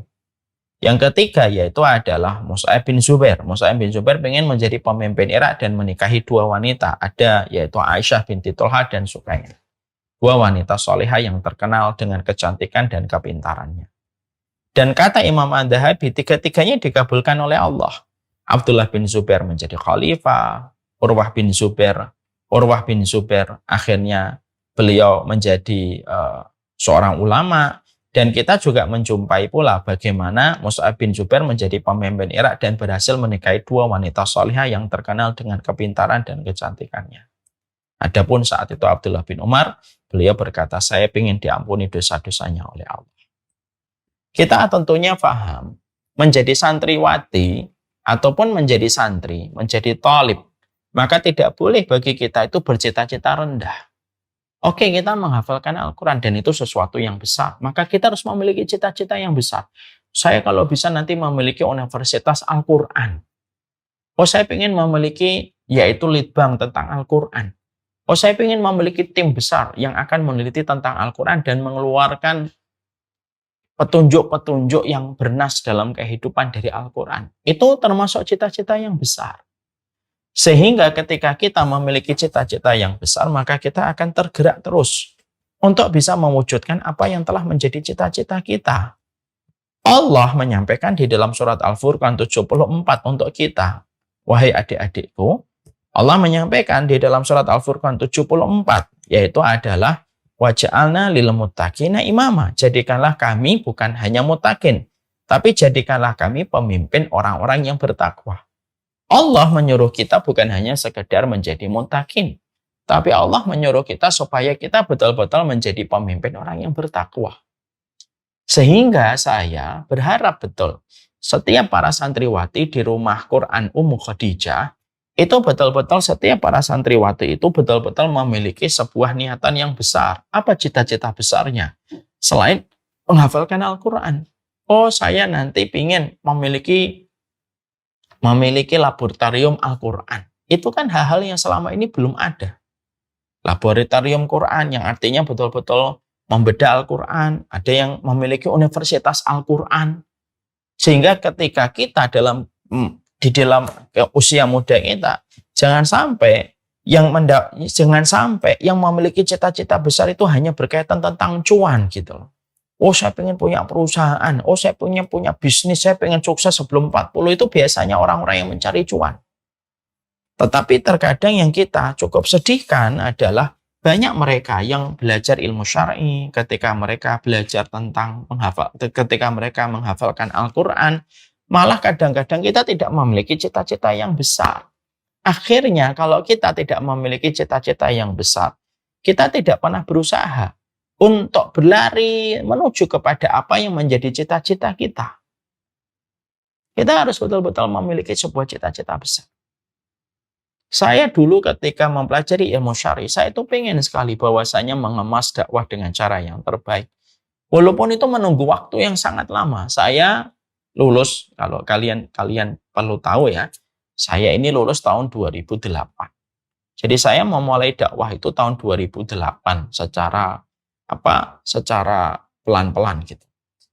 Yang ketiga yaitu adalah Mus'ab bin Zubair. Mus'ab bin Zubair ingin menjadi pemimpin Irak dan menikahi 2 wanita. Ada yaitu Aisyah binti Tolha dan Sukainah. 2 wanita solehah yang terkenal dengan kecantikan dan kepintarannya. Dan kata Imam Ad-Dahabi, 3-tiganya dikabulkan oleh Allah. Abdullah bin Zubair menjadi khalifah. Urwah bin Zubair akhirnya beliau menjadi seorang ulama. Dan kita juga menjumpai pula bagaimana Mus'ab bin Zubair menjadi pemimpin Irak dan berhasil menikahi 2 wanita solehah yang terkenal dengan kepintaran dan kecantikannya. Adapun saat itu Abdullah bin Umar, beliau berkata, saya ingin diampuni dosa-dosanya oleh Allah. Kita tentunya paham, menjadi santriwati ataupun menjadi santri, menjadi thalib, maka tidak boleh bagi kita itu bercita-cita rendah. Oke, kita menghafalkan Al-Quran dan itu sesuatu yang besar. Maka kita harus memiliki cita-cita yang besar. Saya kalau bisa nanti memiliki universitas Al-Quran. Oh, saya ingin memiliki yaitu litbang tentang Al-Quran. Oh, saya ingin memiliki tim besar yang akan meneliti tentang Al-Quran dan mengeluarkan petunjuk-petunjuk yang bernas dalam kehidupan dari Al-Quran. Itu termasuk cita-cita yang besar. Sehingga ketika kita memiliki cita-cita yang besar, maka kita akan tergerak terus untuk bisa mewujudkan apa yang telah menjadi cita-cita kita. Allah menyampaikan di dalam surat Al-Furqan 74 untuk kita. Wahai adik-adikku, Allah menyampaikan di dalam surat Al-Furqan 74, yaitu adalah waja'alna lil muttaqina imama. Jadikanlah kami bukan hanya muttaqin, tapi jadikanlah kami pemimpin orang-orang yang bertakwa. Allah menyuruh kita bukan hanya sekedar menjadi muttaqin, tapi Allah menyuruh kita supaya kita betul-betul menjadi pemimpin orang yang bertakwa. Sehingga saya berharap betul setiap para santriwati di rumah Quran Ummu Khadijah, itu betul-betul setiap para santriwati itu betul-betul memiliki sebuah niatan yang besar. Apa cita-cita besarnya? Selain menghafalkan Al-Quran. Oh, saya nanti ingin memiliki laboratorium Al-Quran. Itu kan hal-hal yang selama ini belum ada. Laboratorium Quran yang artinya betul-betul membedah Al-Quran. Ada yang memiliki universitas Al-Quran. Sehingga ketika kita di dalam usia muda kita, jangan sampai Jangan sampai yang memiliki cita-cita besar itu hanya berkaitan tentang cuan gitu loh. Oh, saya pengen punya perusahaan, oh saya punya bisnis, saya pengen sukses sebelum 40, itu biasanya orang-orang yang mencari cuan. Tetapi terkadang yang kita cukup sedihkan adalah banyak mereka yang belajar ilmu syar'i, ketika mereka belajar ketika mereka menghafalkan Al-Quran, malah kadang-kadang kita tidak memiliki cita-cita yang besar. Akhirnya kalau kita tidak memiliki cita-cita yang besar, kita tidak pernah berusaha untuk berlari menuju kepada apa yang menjadi cita-cita kita. Kita harus betul-betul memiliki sebuah cita-cita besar. Saya dulu ketika mempelajari ilmu syar'i, saya itu pengen sekali bahwasanya mengemas dakwah dengan cara yang terbaik. Walaupun itu menunggu waktu yang sangat lama. Saya lulus, kalau kalian perlu tahu ya, saya ini lulus tahun 2008. Jadi saya memulai dakwah itu tahun 2008 secara pelan-pelan gitu.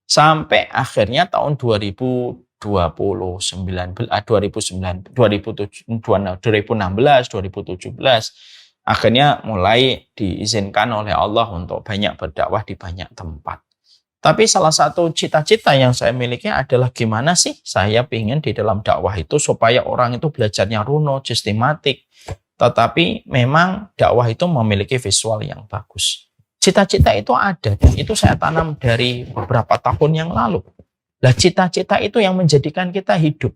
Sampai akhirnya tahun 2016, 2017, akhirnya mulai diizinkan oleh Allah untuk banyak berdakwah di banyak tempat. Tapi salah satu cita-cita yang saya miliki adalah gimana sih saya ingin di dalam dakwah itu supaya orang itu belajarnya runut, sistematik, tetapi memang dakwah itu memiliki visual yang bagus. Cita-cita itu ada dan itu saya tanam dari beberapa tahun yang lalu. Lah cita-cita itu yang menjadikan kita hidup.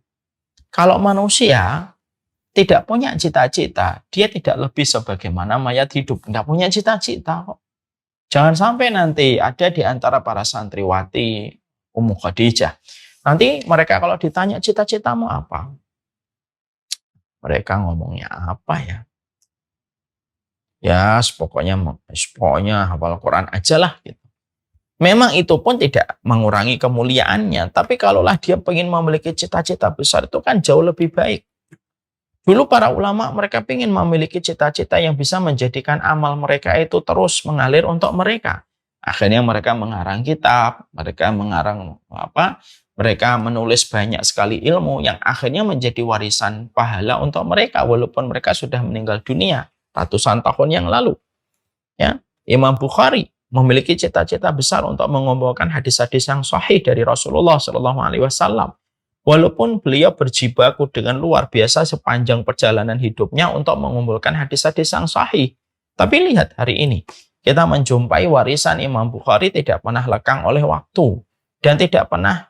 Kalau manusia tidak punya cita-cita, dia tidak lebih sebagaimana mayat hidup. Tidak punya cita-cita kok. Jangan sampai nanti ada di antara para santriwati Ummu Khadijah. Nanti mereka kalau ditanya cita-citamu apa? Mereka ngomongnya apa ya? Ya, pokoknya hafal Quran aja lah gitu. Memang itu pun tidak mengurangi kemuliaannya, tapi kalaulah dia ingin memiliki cita-cita besar itu kan jauh lebih baik. Dulu para ulama mereka ingin memiliki cita-cita yang bisa menjadikan amal mereka itu terus mengalir untuk mereka. Akhirnya mereka mengarang kitab, mereka menulis banyak sekali ilmu yang akhirnya menjadi warisan pahala untuk mereka walaupun mereka sudah meninggal dunia ratusan tahun yang lalu. Ya, Imam Bukhari memiliki cita-cita besar untuk mengumpulkan hadis-hadis yang sahih dari Rasulullah SAW. Walaupun beliau berjibaku dengan luar biasa sepanjang perjalanan hidupnya untuk mengumpulkan hadis-hadis yang sahih. Tapi lihat hari ini, kita menjumpai warisan Imam Bukhari tidak pernah lekang oleh waktu. Dan tidak pernah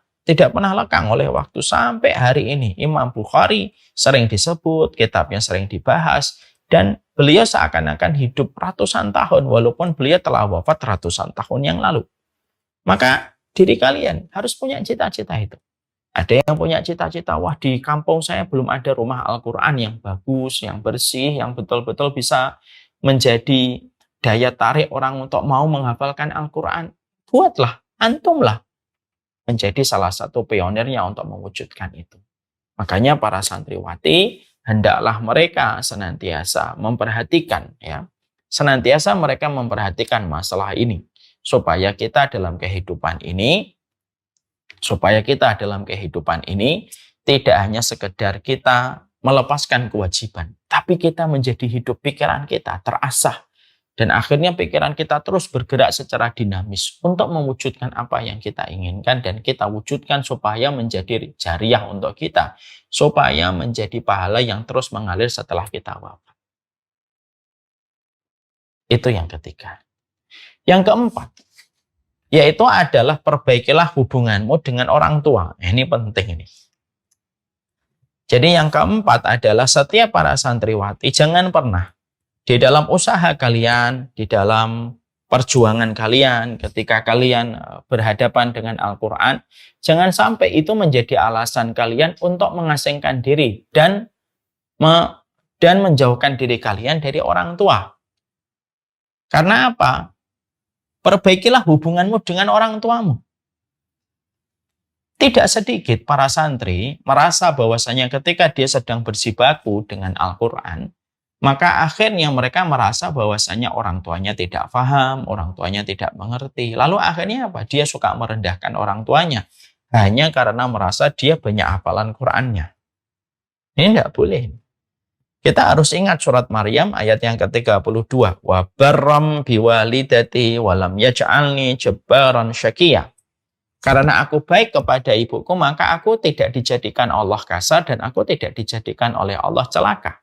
lekang oleh waktu sampai hari ini. Imam Bukhari sering disebut, kitabnya sering dibahas. Dan beliau seakan-akan hidup ratusan tahun walaupun beliau telah wafat ratusan tahun yang lalu. Maka diri kalian harus punya cita-cita itu. Ada yang punya cita-cita, wah di kampung saya belum ada rumah Al-Quran yang bagus, yang bersih, yang betul-betul bisa menjadi daya tarik orang untuk mau menghafalkan Al-Quran. Buatlah, antumlah menjadi salah satu pionirnya untuk mewujudkan itu. Makanya para santriwati hendaklah mereka senantiasa memperhatikan masalah ini supaya kita dalam kehidupan ini tidak hanya sekedar kita melepaskan kewajiban, tapi kita menjadi hidup pikiran kita terasah dan akhirnya pikiran kita terus bergerak secara dinamis untuk mewujudkan apa yang kita inginkan dan kita wujudkan supaya menjadi jariah untuk kita, supaya menjadi pahala yang terus mengalir setelah kita wafat. Itu yang ketiga. Yang keempat, yaitu adalah perbaikilah hubunganmu dengan orang tua. Ini penting ini. Jadi yang keempat adalah setiap para santriwati jangan pernah di dalam usaha kalian, di dalam perjuangan kalian, ketika kalian berhadapan dengan Al-Quran, jangan sampai itu menjadi alasan kalian untuk mengasingkan diri dan menjauhkan diri kalian dari orang tua. Karena apa? Perbaikilah hubunganmu dengan orang tuamu. Tidak sedikit para santri merasa bahwasanya ketika dia sedang berjibaku dengan Al-Quran, maka akhirnya mereka merasa bahwasanya orang tuanya tidak paham, orang tuanya tidak mengerti. Lalu akhirnya apa? Dia suka merendahkan orang tuanya hanya karena merasa dia banyak hafalan Qur'annya. Ini tidak boleh. Kita harus ingat surat Maryam ayat yang ke-32. Wa barram biwalidati walam yaj'alni jabbaran syaqiyya. Karena aku baik kepada ibuku, maka aku tidak dijadikan Allah kasar dan aku tidak dijadikan oleh Allah celaka.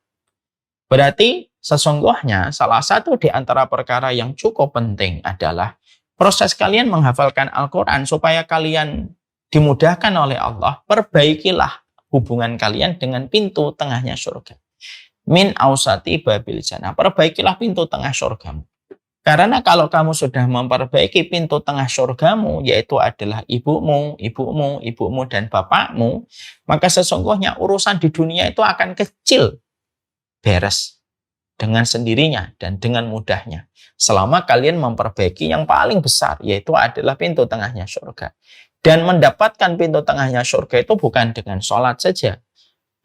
Berarti sesungguhnya salah satu di antara perkara yang cukup penting adalah proses kalian menghafalkan Al-Quran supaya kalian dimudahkan oleh Allah. Perbaikilah hubungan kalian dengan pintu tengahnya surga. Min ausati babil jannah. Perbaikilah pintu tengah surgamu. Karena kalau kamu sudah memperbaiki pintu tengah surgamu, yaitu adalah ibumu, dan bapakmu, maka sesungguhnya urusan di dunia itu akan kecil, beres dengan sendirinya dan dengan mudahnya. Selama kalian memperbaiki yang paling besar, yaitu adalah pintu tengahnya surga. Dan mendapatkan pintu tengahnya surga itu bukan dengan sholat saja.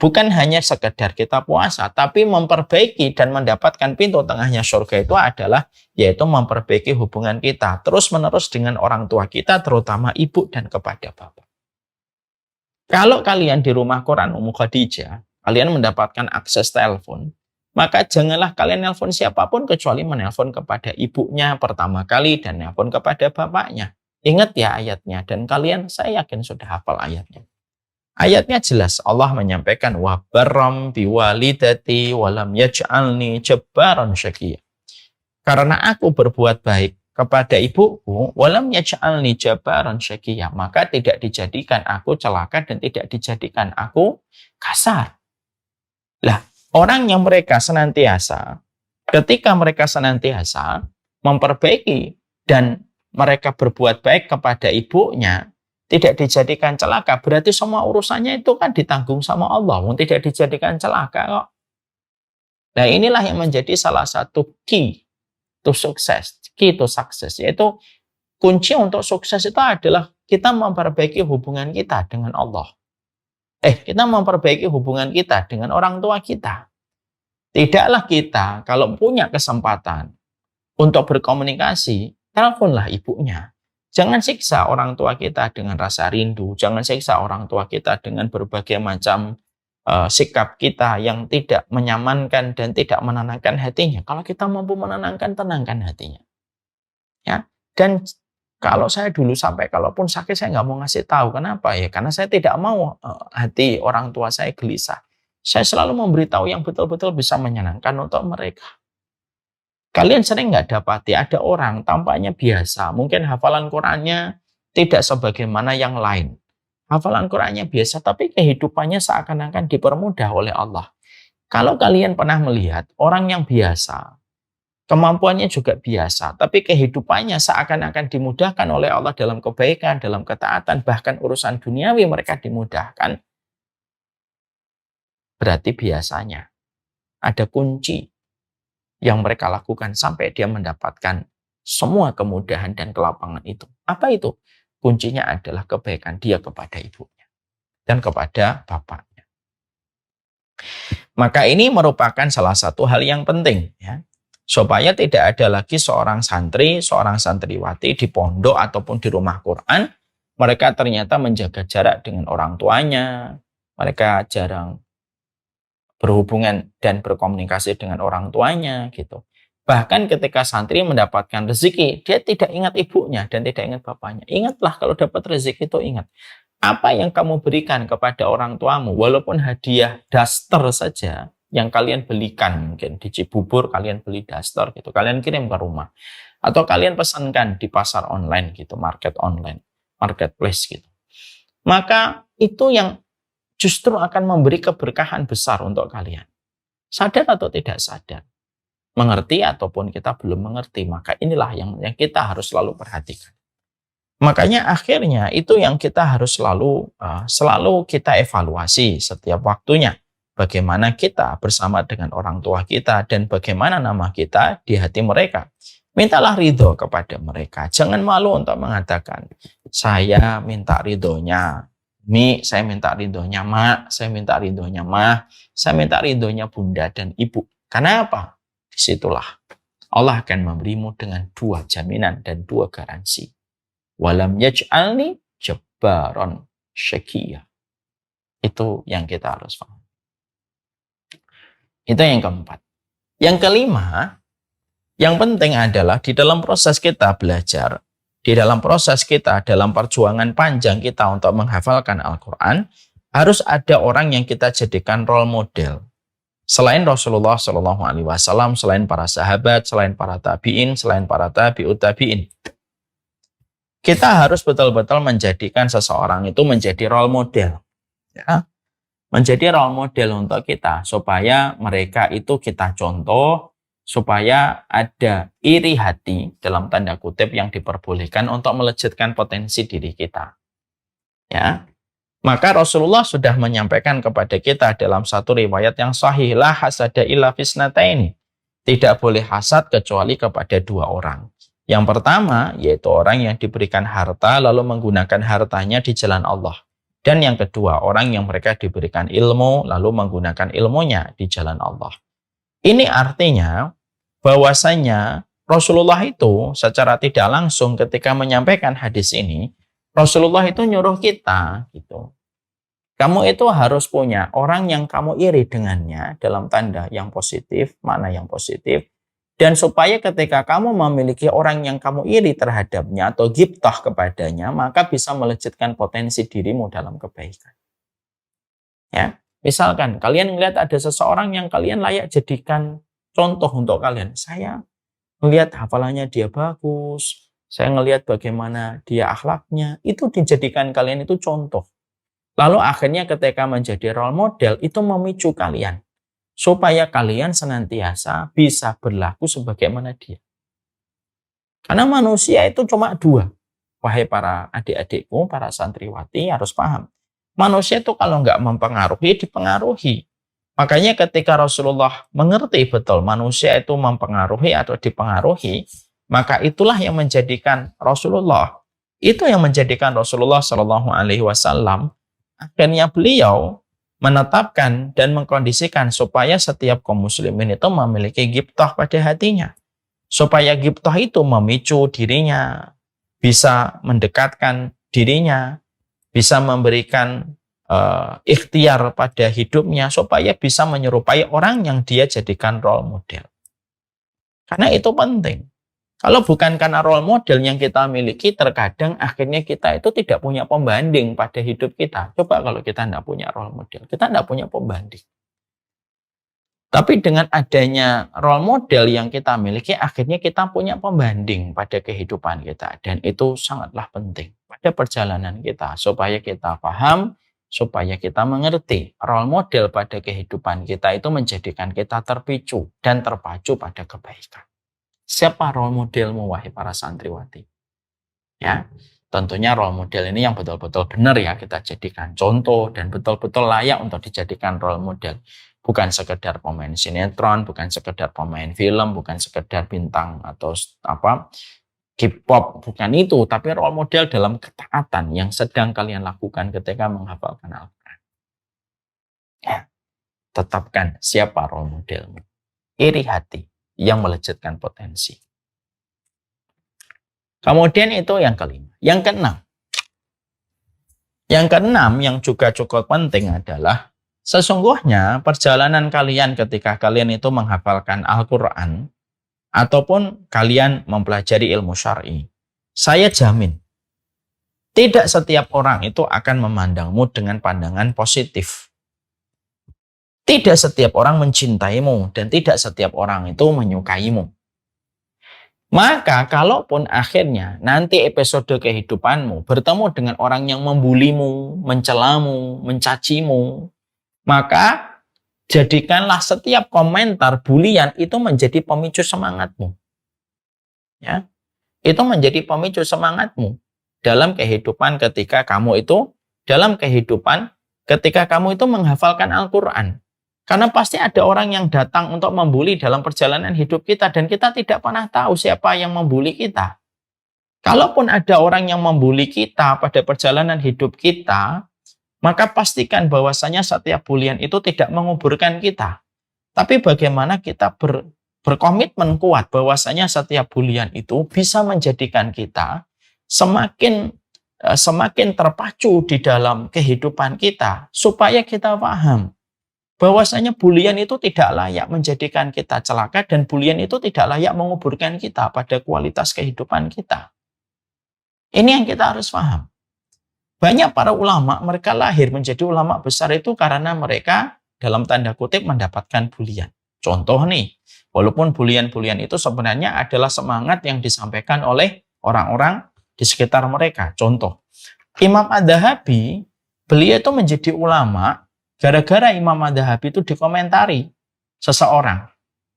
Bukan hanya sekedar kita puasa, tapi memperbaiki dan mendapatkan pintu tengahnya surga itu adalah yaitu memperbaiki hubungan kita terus-menerus dengan orang tua kita, terutama ibu dan kepada bapak. Kalau kalian di rumah Quran Ummu Khadijah, kalian mendapatkan akses telepon, maka janganlah kalian nelpon siapapun kecuali menelpon kepada ibunya pertama kali dan nelpon kepada bapaknya. Ingat ya ayatnya, dan kalian saya yakin sudah hafal ayatnya. Ayatnya jelas, Allah menyampaikan wa barram biwalidati walam yaj'alni jabbaran syaqiyya. Karena aku berbuat baik kepada ibuku, walam yaj'alni jabbaran syaqiyya, maka tidak dijadikan aku celaka dan tidak dijadikan aku kasar. Lah, orang yang mereka senantiasa ketika mereka senantiasa memperbaiki dan mereka berbuat baik kepada ibunya, tidak dijadikan celaka, berarti semua urusannya itu kan ditanggung sama Allah, tidak dijadikan celaka kok. Nah, inilah yang menjadi salah satu key to success, yaitu kunci untuk sukses itu adalah kita memperbaiki hubungan kita dengan Allah. Kita memperbaiki hubungan kita dengan orang tua kita. Tidaklah kita kalau punya kesempatan untuk berkomunikasi, teleponlah ibunya. Jangan siksa orang tua kita dengan rasa rindu. Jangan siksa orang tua kita dengan berbagai macam sikap kita yang tidak menyamankan dan tidak menenangkan hatinya. Kalau kita mampu menenangkan, tenangkan hatinya. Ya. Dan kalau saya dulu sampai kalaupun sakit, saya nggak mau ngasih tahu. Kenapa? Ya karena saya tidak mau hati orang tua saya gelisah. Saya selalu memberitahu yang betul-betul bisa menyenangkan untuk mereka. Kalian sering nggak dapati ada orang tampaknya biasa, mungkin hafalan Qurannya tidak sebagaimana yang lain. Hafalan Qurannya biasa, tapi kehidupannya seakan-akan dipermudah oleh Allah. Kalau kalian pernah melihat orang yang biasa, kemampuannya juga biasa, tapi kehidupannya seakan-akan dimudahkan oleh Allah dalam kebaikan, dalam ketaatan, bahkan urusan duniawi mereka dimudahkan, berarti biasanya ada kunci yang mereka lakukan sampai dia mendapatkan semua kemudahan dan kelapangan itu. Apa itu? Kuncinya adalah kebaikan dia kepada ibunya dan kepada bapaknya. Maka ini merupakan salah satu hal yang penting, ya, supaya tidak ada lagi seorang santri, seorang santriwati di pondok ataupun di rumah Quran, mereka ternyata menjaga jarak dengan orang tuanya, mereka jarang berhubungan dan berkomunikasi dengan orang tuanya gitu. Bahkan ketika santri mendapatkan rezeki, dia tidak ingat ibunya dan tidak ingat bapaknya. Ingatlah kalau dapat rezeki itu ingat. Apa yang kamu berikan kepada orang tuamu, walaupun hadiah daster saja yang kalian belikan, mungkin di Cibubur kalian beli daster gitu, kalian kirim ke rumah. Atau kalian pesankan di pasar online gitu, marketplace gitu. Maka itu yang justru akan memberi keberkahan besar untuk kalian. Sadar atau tidak sadar, mengerti ataupun kita belum mengerti, maka inilah yang kita harus selalu perhatikan. Makanya akhirnya itu yang kita harus selalu kita evaluasi setiap waktunya. Bagaimana kita bersama dengan orang tua kita dan bagaimana nama kita di hati mereka. Mintalah ridho kepada mereka. Jangan malu untuk mengatakan, saya minta ridhonya Mi, saya minta ridhonya Mak, saya minta ridhonya Mah, saya minta ridhonya Bunda dan Ibu. Karena apa? Disitulah Allah akan memberimu dengan 2 jaminan dan 2 garansi. Walam yaj'alni jabbaran syaqiyya. Itu yang kita harus paham. Itu yang keempat. Yang kelima, yang penting adalah di dalam proses kita belajar, di dalam proses kita, dalam perjuangan panjang kita untuk menghafalkan Al-Quran, harus ada orang yang kita jadikan role model. Selain Rasulullah SAW, selain para sahabat, selain para tabi'in, selain para tabi'ut tabi'in. Kita harus betul-betul menjadikan seseorang itu menjadi role model. Ya. Menjadi role model untuk kita, supaya mereka itu kita contoh, supaya ada iri hati, dalam tanda kutip, yang diperbolehkan untuk melejitkan potensi diri kita. Ya. Maka Rasulullah sudah menyampaikan kepada kita dalam satu riwayat yang sahih, la hasada illa fisnataini. Tidak boleh hasad kecuali kepada dua orang. Yang pertama, yaitu orang yang diberikan harta lalu menggunakan hartanya di jalan Allah. Dan yang kedua, orang yang mereka diberikan ilmu lalu menggunakan ilmunya di jalan Allah. Ini artinya bahwasanya Rasulullah itu secara tidak langsung ketika menyampaikan hadis ini, Rasulullah itu nyuruh kita gitu. Kamu itu harus punya orang yang kamu iri dengannya dalam tanda yang positif, makna yang positif. Dan supaya ketika kamu memiliki orang yang kamu iri terhadapnya atau ghibtah kepadanya, maka bisa melejitkan potensi dirimu dalam kebaikan. Ya, misalkan kalian melihat ada seseorang yang kalian layak jadikan contoh untuk kalian. Saya melihat hafalannya dia bagus, saya melihat bagaimana dia akhlaknya, itu dijadikan kalian itu contoh. Lalu akhirnya ketika menjadi role model, itu memicu kalian. Supaya kalian senantiasa bisa berlaku sebagaimana dia. Karena manusia itu cuma dua. Wahai para adik-adikku, para santriwati harus paham. Manusia itu kalau nggak mempengaruhi, dipengaruhi. Makanya ketika Rasulullah mengerti betul manusia itu mempengaruhi atau dipengaruhi, maka itulah yang menjadikan Rasulullah. Itu yang menjadikan Rasulullah SAW akhirnya beliau menetapkan dan mengkondisikan supaya setiap kaum muslimin itu memiliki ghibtah pada hatinya. Supaya ghibtah itu memicu dirinya, bisa mendekatkan dirinya, bisa memberikan ikhtiar pada hidupnya, supaya bisa menyerupai orang yang dia jadikan role model. Karena itu penting. Kalau bukan karena role model yang kita miliki, terkadang akhirnya kita itu tidak punya pembanding pada hidup kita. Coba kalau kita tidak punya role model, kita tidak punya pembanding. Tapi dengan adanya role model yang kita miliki, akhirnya kita punya pembanding pada kehidupan kita. Dan itu sangatlah penting pada perjalanan kita, supaya kita paham, supaya kita mengerti. Role model pada kehidupan kita itu menjadikan kita terpicu dan terpacu pada kebaikan. Siapa role modelmu, wahai para santriwati? Ya, tentunya role model ini yang betul-betul benar ya kita jadikan contoh dan betul-betul layak untuk dijadikan role model. Bukan sekedar pemain sinetron, bukan sekedar pemain film, bukan sekedar bintang atau K-pop, bukan itu, tapi role model dalam ketaatan yang sedang kalian lakukan ketika menghafalkan Al-Quran. Ya, tetapkan siapa role modelmu. Iri hati yang melejitkan potensi. Kemudian itu yang kelima. Yang keenam. Yang keenam yang juga cukup penting adalah sesungguhnya perjalanan kalian ketika kalian itu menghafalkan Al-Quran ataupun kalian mempelajari ilmu syar'i, saya jamin tidak setiap orang itu akan memandangmu dengan pandangan positif. Tidak setiap orang mencintaimu dan tidak setiap orang itu menyukaimu. Maka kalaupun akhirnya nanti episode kehidupanmu bertemu dengan orang yang membulimu, mencelamu, mencacimu, maka jadikanlah setiap komentar bulian itu menjadi pemicu semangatmu. Ya, itu menjadi pemicu semangatmu dalam kehidupan ketika kamu itu menghafalkan Al-Quran. Karena pasti ada orang yang datang untuk membuli dalam perjalanan hidup kita dan kita tidak pernah tahu siapa yang membuli kita. Kalaupun ada orang yang membuli kita pada perjalanan hidup kita, maka pastikan bahwasanya setiap bulian itu tidak menguburkan kita. Tapi bagaimana kita berkomitmen kuat bahwasanya setiap bulian itu bisa menjadikan kita semakin terpacu di dalam kehidupan kita supaya kita paham bahwasanya bulian itu tidak layak menjadikan kita celaka dan bulian itu tidak layak menguburkan kita pada kualitas kehidupan kita. Ini yang kita harus paham. Banyak para ulama, mereka lahir menjadi ulama besar itu karena mereka dalam tanda kutip mendapatkan bulian. Contoh nih, walaupun bulian-bulian itu sebenarnya adalah semangat yang disampaikan oleh orang-orang di sekitar mereka. Contoh, Imam Adz-Dzahabi, beliau itu menjadi ulama gara-gara Imam Adz-Dzahabi itu dikomentari seseorang.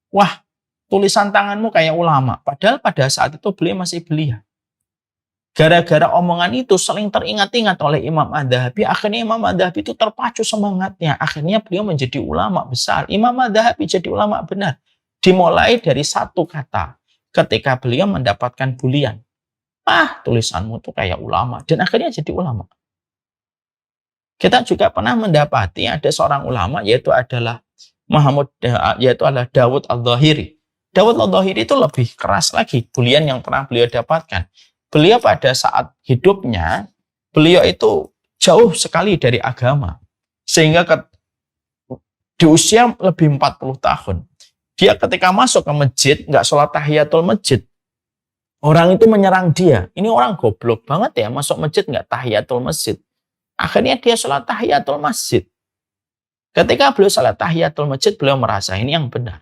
Wah, tulisan tanganmu kayak ulama. Padahal pada saat itu beliau masih belia. Gara-gara omongan itu sering teringat-ingat oleh Imam Adz-Dzahabi, akhirnya Imam Adz-Dzahabi itu terpacu semangatnya. Akhirnya beliau menjadi ulama besar. Imam Adz-Dzahabi jadi ulama benar. Dimulai dari satu kata ketika beliau mendapatkan bulian. Tulisanmu tuh kayak ulama. Dan akhirnya jadi ulama. Kita juga pernah mendapati ada seorang ulama yaitu adalah Dawud Al-Dhahiri. Dawud Al-Dhahiri itu lebih keras lagi bulian yang pernah beliau dapatkan. Beliau pada saat hidupnya, beliau itu jauh sekali dari agama. Sehingga di usia lebih 40 tahun. Dia ketika masuk ke masjid, nggak sholat tahiyatul masjid. Orang itu menyerang dia. Ini orang goblok banget ya, masuk masjid nggak tahiyatul masjid. Akhirnya dia sholat tahiyatul masjid. Ketika beliau sholat tahiyatul masjid, beliau merasa ini yang benar.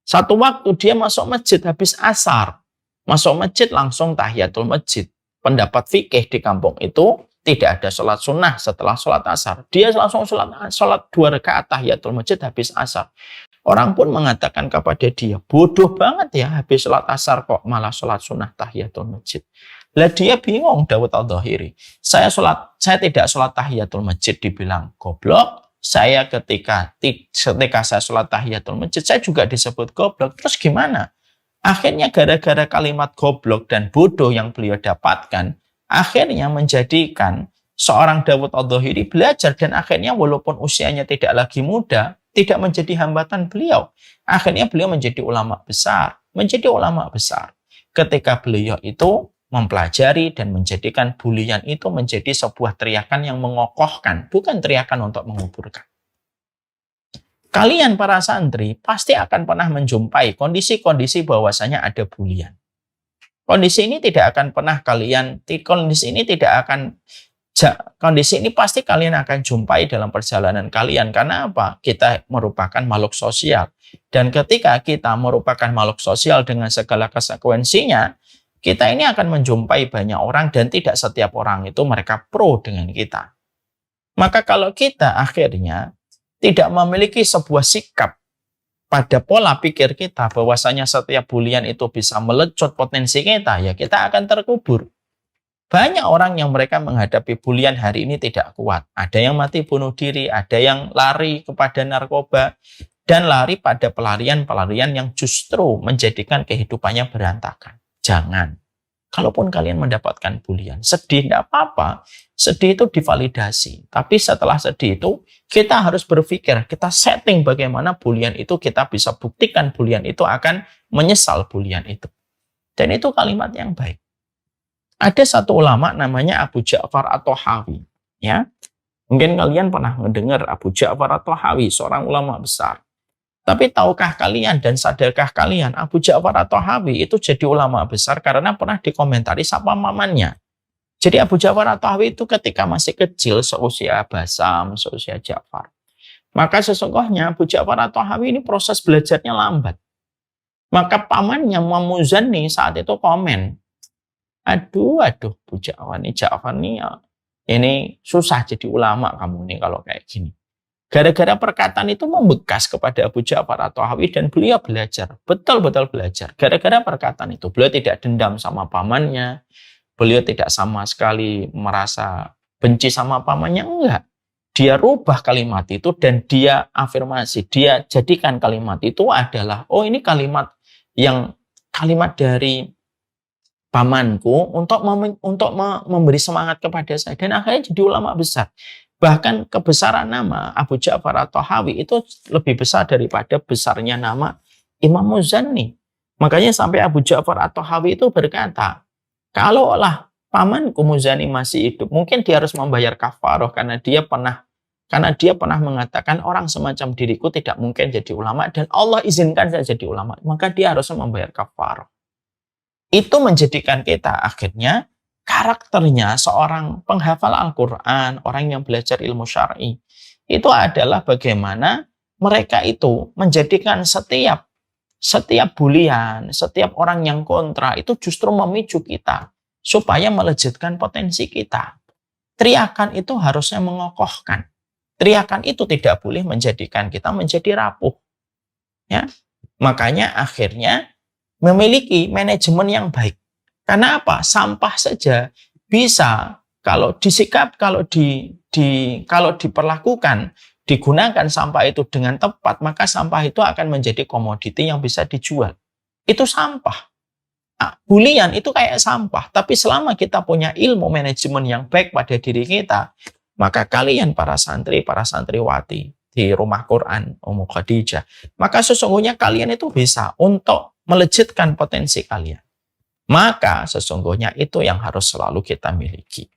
Satu waktu dia masuk masjid habis asar. Masuk masjid langsung tahiyatul masjid. Pendapat fikih di kampung itu tidak ada sholat sunnah setelah sholat asar. Dia langsung sholat 2 rakaat tahiyatul masjid habis asar. Orang pun mengatakan kepada dia, bodoh banget ya habis sholat asar kok malah sholat sunnah tahiyatul masjid. Lah dia bingung Dawud Al-Dhahiri. Saya tidak sholat tahiyatul masjid dibilang goblok. Saya ketika saya sholat tahiyatul masjid saya juga disebut goblok. Terus gimana? Akhirnya gara-gara kalimat goblok dan bodoh yang beliau dapatkan, akhirnya menjadikan seorang Dawud Al-Dhahiri belajar dan akhirnya walaupun usianya tidak lagi muda, tidak menjadi hambatan beliau. Akhirnya beliau menjadi ulama besar. Menjadi ulama besar. Ketika beliau itu mempelajari dan menjadikan bulian itu menjadi sebuah teriakan yang mengokohkan, bukan teriakan untuk menguburkan. Kalian para santri pasti akan pernah menjumpai kondisi-kondisi bahwasanya ada bulian. Kondisi ini pasti kalian akan jumpai dalam perjalanan kalian. Karena apa? Kita merupakan makhluk sosial. Dan ketika kita merupakan makhluk sosial dengan segala konsekuensinya, kita ini akan menjumpai banyak orang dan tidak setiap orang itu mereka pro dengan kita. Maka kalau kita akhirnya tidak memiliki sebuah sikap pada pola pikir kita bahwasanya setiap bulian itu bisa melecut potensi kita, ya kita akan terkubur. Banyak orang yang mereka menghadapi bulian hari ini tidak kuat. Ada yang mati bunuh diri, ada yang lari kepada narkoba, dan lari pada pelarian-pelarian yang justru menjadikan kehidupannya berantakan. Jangan. Kalaupun kalian mendapatkan bulian, sedih tidak apa-apa. Sedih itu divalidasi. Tapi setelah sedih itu, kita harus berpikir, kita setting bagaimana bulian itu, kita bisa buktikan bulian itu akan menyesal bulian itu. Dan itu kalimat yang baik. Ada satu ulama namanya Abu Ja'far At-Tahawi. Ya, mungkin kalian pernah mendengar Abu Ja'far At-Tahawi, seorang ulama besar. Tapi tahukah kalian dan sadarkah kalian Abu Ja'far At-Tahawi itu jadi ulama besar karena pernah dikomentari sama pamannya. Jadi Abu Ja'far At-Tahawi itu ketika masih kecil seusia Basam, seusia Ja'far. Maka sesungguhnya Abu Ja'far At-Tahawi ini proses belajarnya lambat. Maka pamannya Imam Muzani saat itu komen, aduh Bu Ja'far nih ini susah jadi ulama kamu nih kalau kayak gini. Gara-gara perkataan itu membekas kepada Abu Ja'far At-Tahawi dan beliau belajar, betul-betul belajar. Gara-gara perkataan itu, beliau tidak dendam sama pamannya, beliau tidak sama sekali merasa benci sama pamannya, enggak. Dia rubah kalimat itu dan dia afirmasi, dia jadikan kalimat itu adalah, oh ini kalimat dari pamanku untuk memberi semangat kepada saya. Dan akhirnya jadi ulama besar. Bahkan kebesaran nama Abu Ja'far At-Tahawi itu lebih besar daripada besarnya nama Imam Muzani. Makanya sampai Abu Ja'far At-Tahawi itu berkata, kalaulah pamanku Muzani masih hidup, mungkin dia harus membayar kafaroh karena dia pernah Karena dia pernah mengatakan orang semacam diriku tidak mungkin jadi ulama dan Allah izinkan saya jadi ulama. Maka dia harus membayar kafarah. Itu menjadikan kita akhirnya karakternya seorang penghafal Al-Quran, orang yang belajar ilmu syar'i. Itu adalah bagaimana mereka itu menjadikan setiap bulian, setiap orang yang kontra itu justru memicu kita supaya melejitkan potensi kita. Teriakan itu harusnya mengokohkan. Teriakan itu tidak boleh menjadikan kita menjadi rapuh. Ya. Makanya akhirnya memiliki manajemen yang baik. Karena apa? Sampah saja bisa kalau disikap, kalau diperlakukan, digunakan sampah itu dengan tepat, maka sampah itu akan menjadi komoditi yang bisa dijual. Itu sampah. Nah, bulian itu kayak sampah, tapi selama kita punya ilmu manajemen yang baik pada diri kita, maka kalian para santri, para santriwati di Rumah Quran Ummu Khadijah, maka sesungguhnya kalian itu bisa untuk melejitkan potensi kalian. Maka sesungguhnya itu yang harus selalu kita miliki.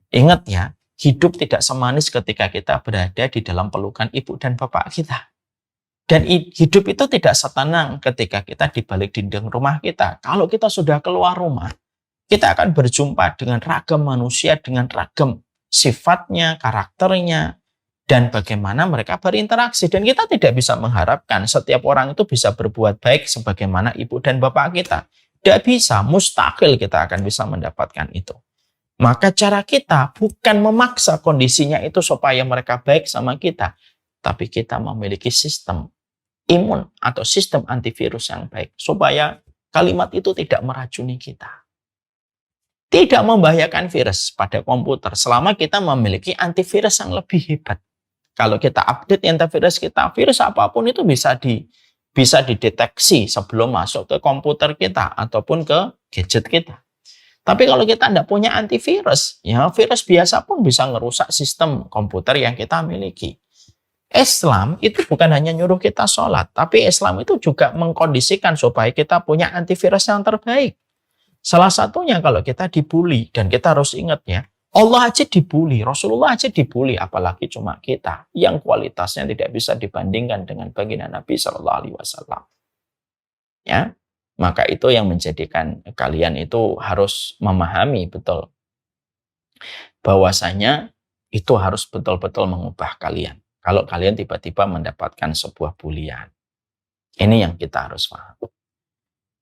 Ingat ya, hidup tidak semanis ketika kita berada di dalam pelukan ibu dan bapak kita. Dan hidup itu tidak setenang ketika kita di balik dinding rumah kita. Kalau kita sudah keluar rumah, kita akan berjumpa dengan ragam manusia, dengan ragam sifatnya, karakternya, dan bagaimana mereka berinteraksi. Dan kita tidak bisa mengharapkan setiap orang itu bisa berbuat baik sebagaimana ibu dan bapak kita. Tidak bisa, mustahil kita akan bisa mendapatkan itu. Maka cara kita bukan memaksa kondisinya itu supaya mereka baik sama kita, tapi kita memiliki sistem imun atau sistem antivirus yang baik supaya kalimat itu tidak meracuni kita. Tidak membahayakan virus pada komputer selama kita memiliki antivirus yang lebih hebat. Kalau kita update antivirus kita, virus apapun itu bisa dideteksi sebelum masuk ke komputer kita ataupun ke gadget kita. Tapi kalau kita tidak punya antivirus, ya virus biasa pun bisa merusak sistem komputer yang kita miliki. Islam itu bukan hanya nyuruh kita sholat, tapi Islam itu juga mengkondisikan supaya kita punya antivirus yang terbaik. Salah satunya kalau kita dibully, dan kita harus ingat ya, Allah aja dibully, Rasulullah aja dibully, apalagi cuma kita yang kualitasnya tidak bisa dibandingkan dengan baginda Nabi Shallallahu Alaihi Wasallam. Ya, maka itu yang menjadikan kalian itu harus memahami betul bahwasanya itu harus betul-betul mengubah kalian. Kalau kalian tiba-tiba mendapatkan sebuah bulian, ini yang kita harus paham.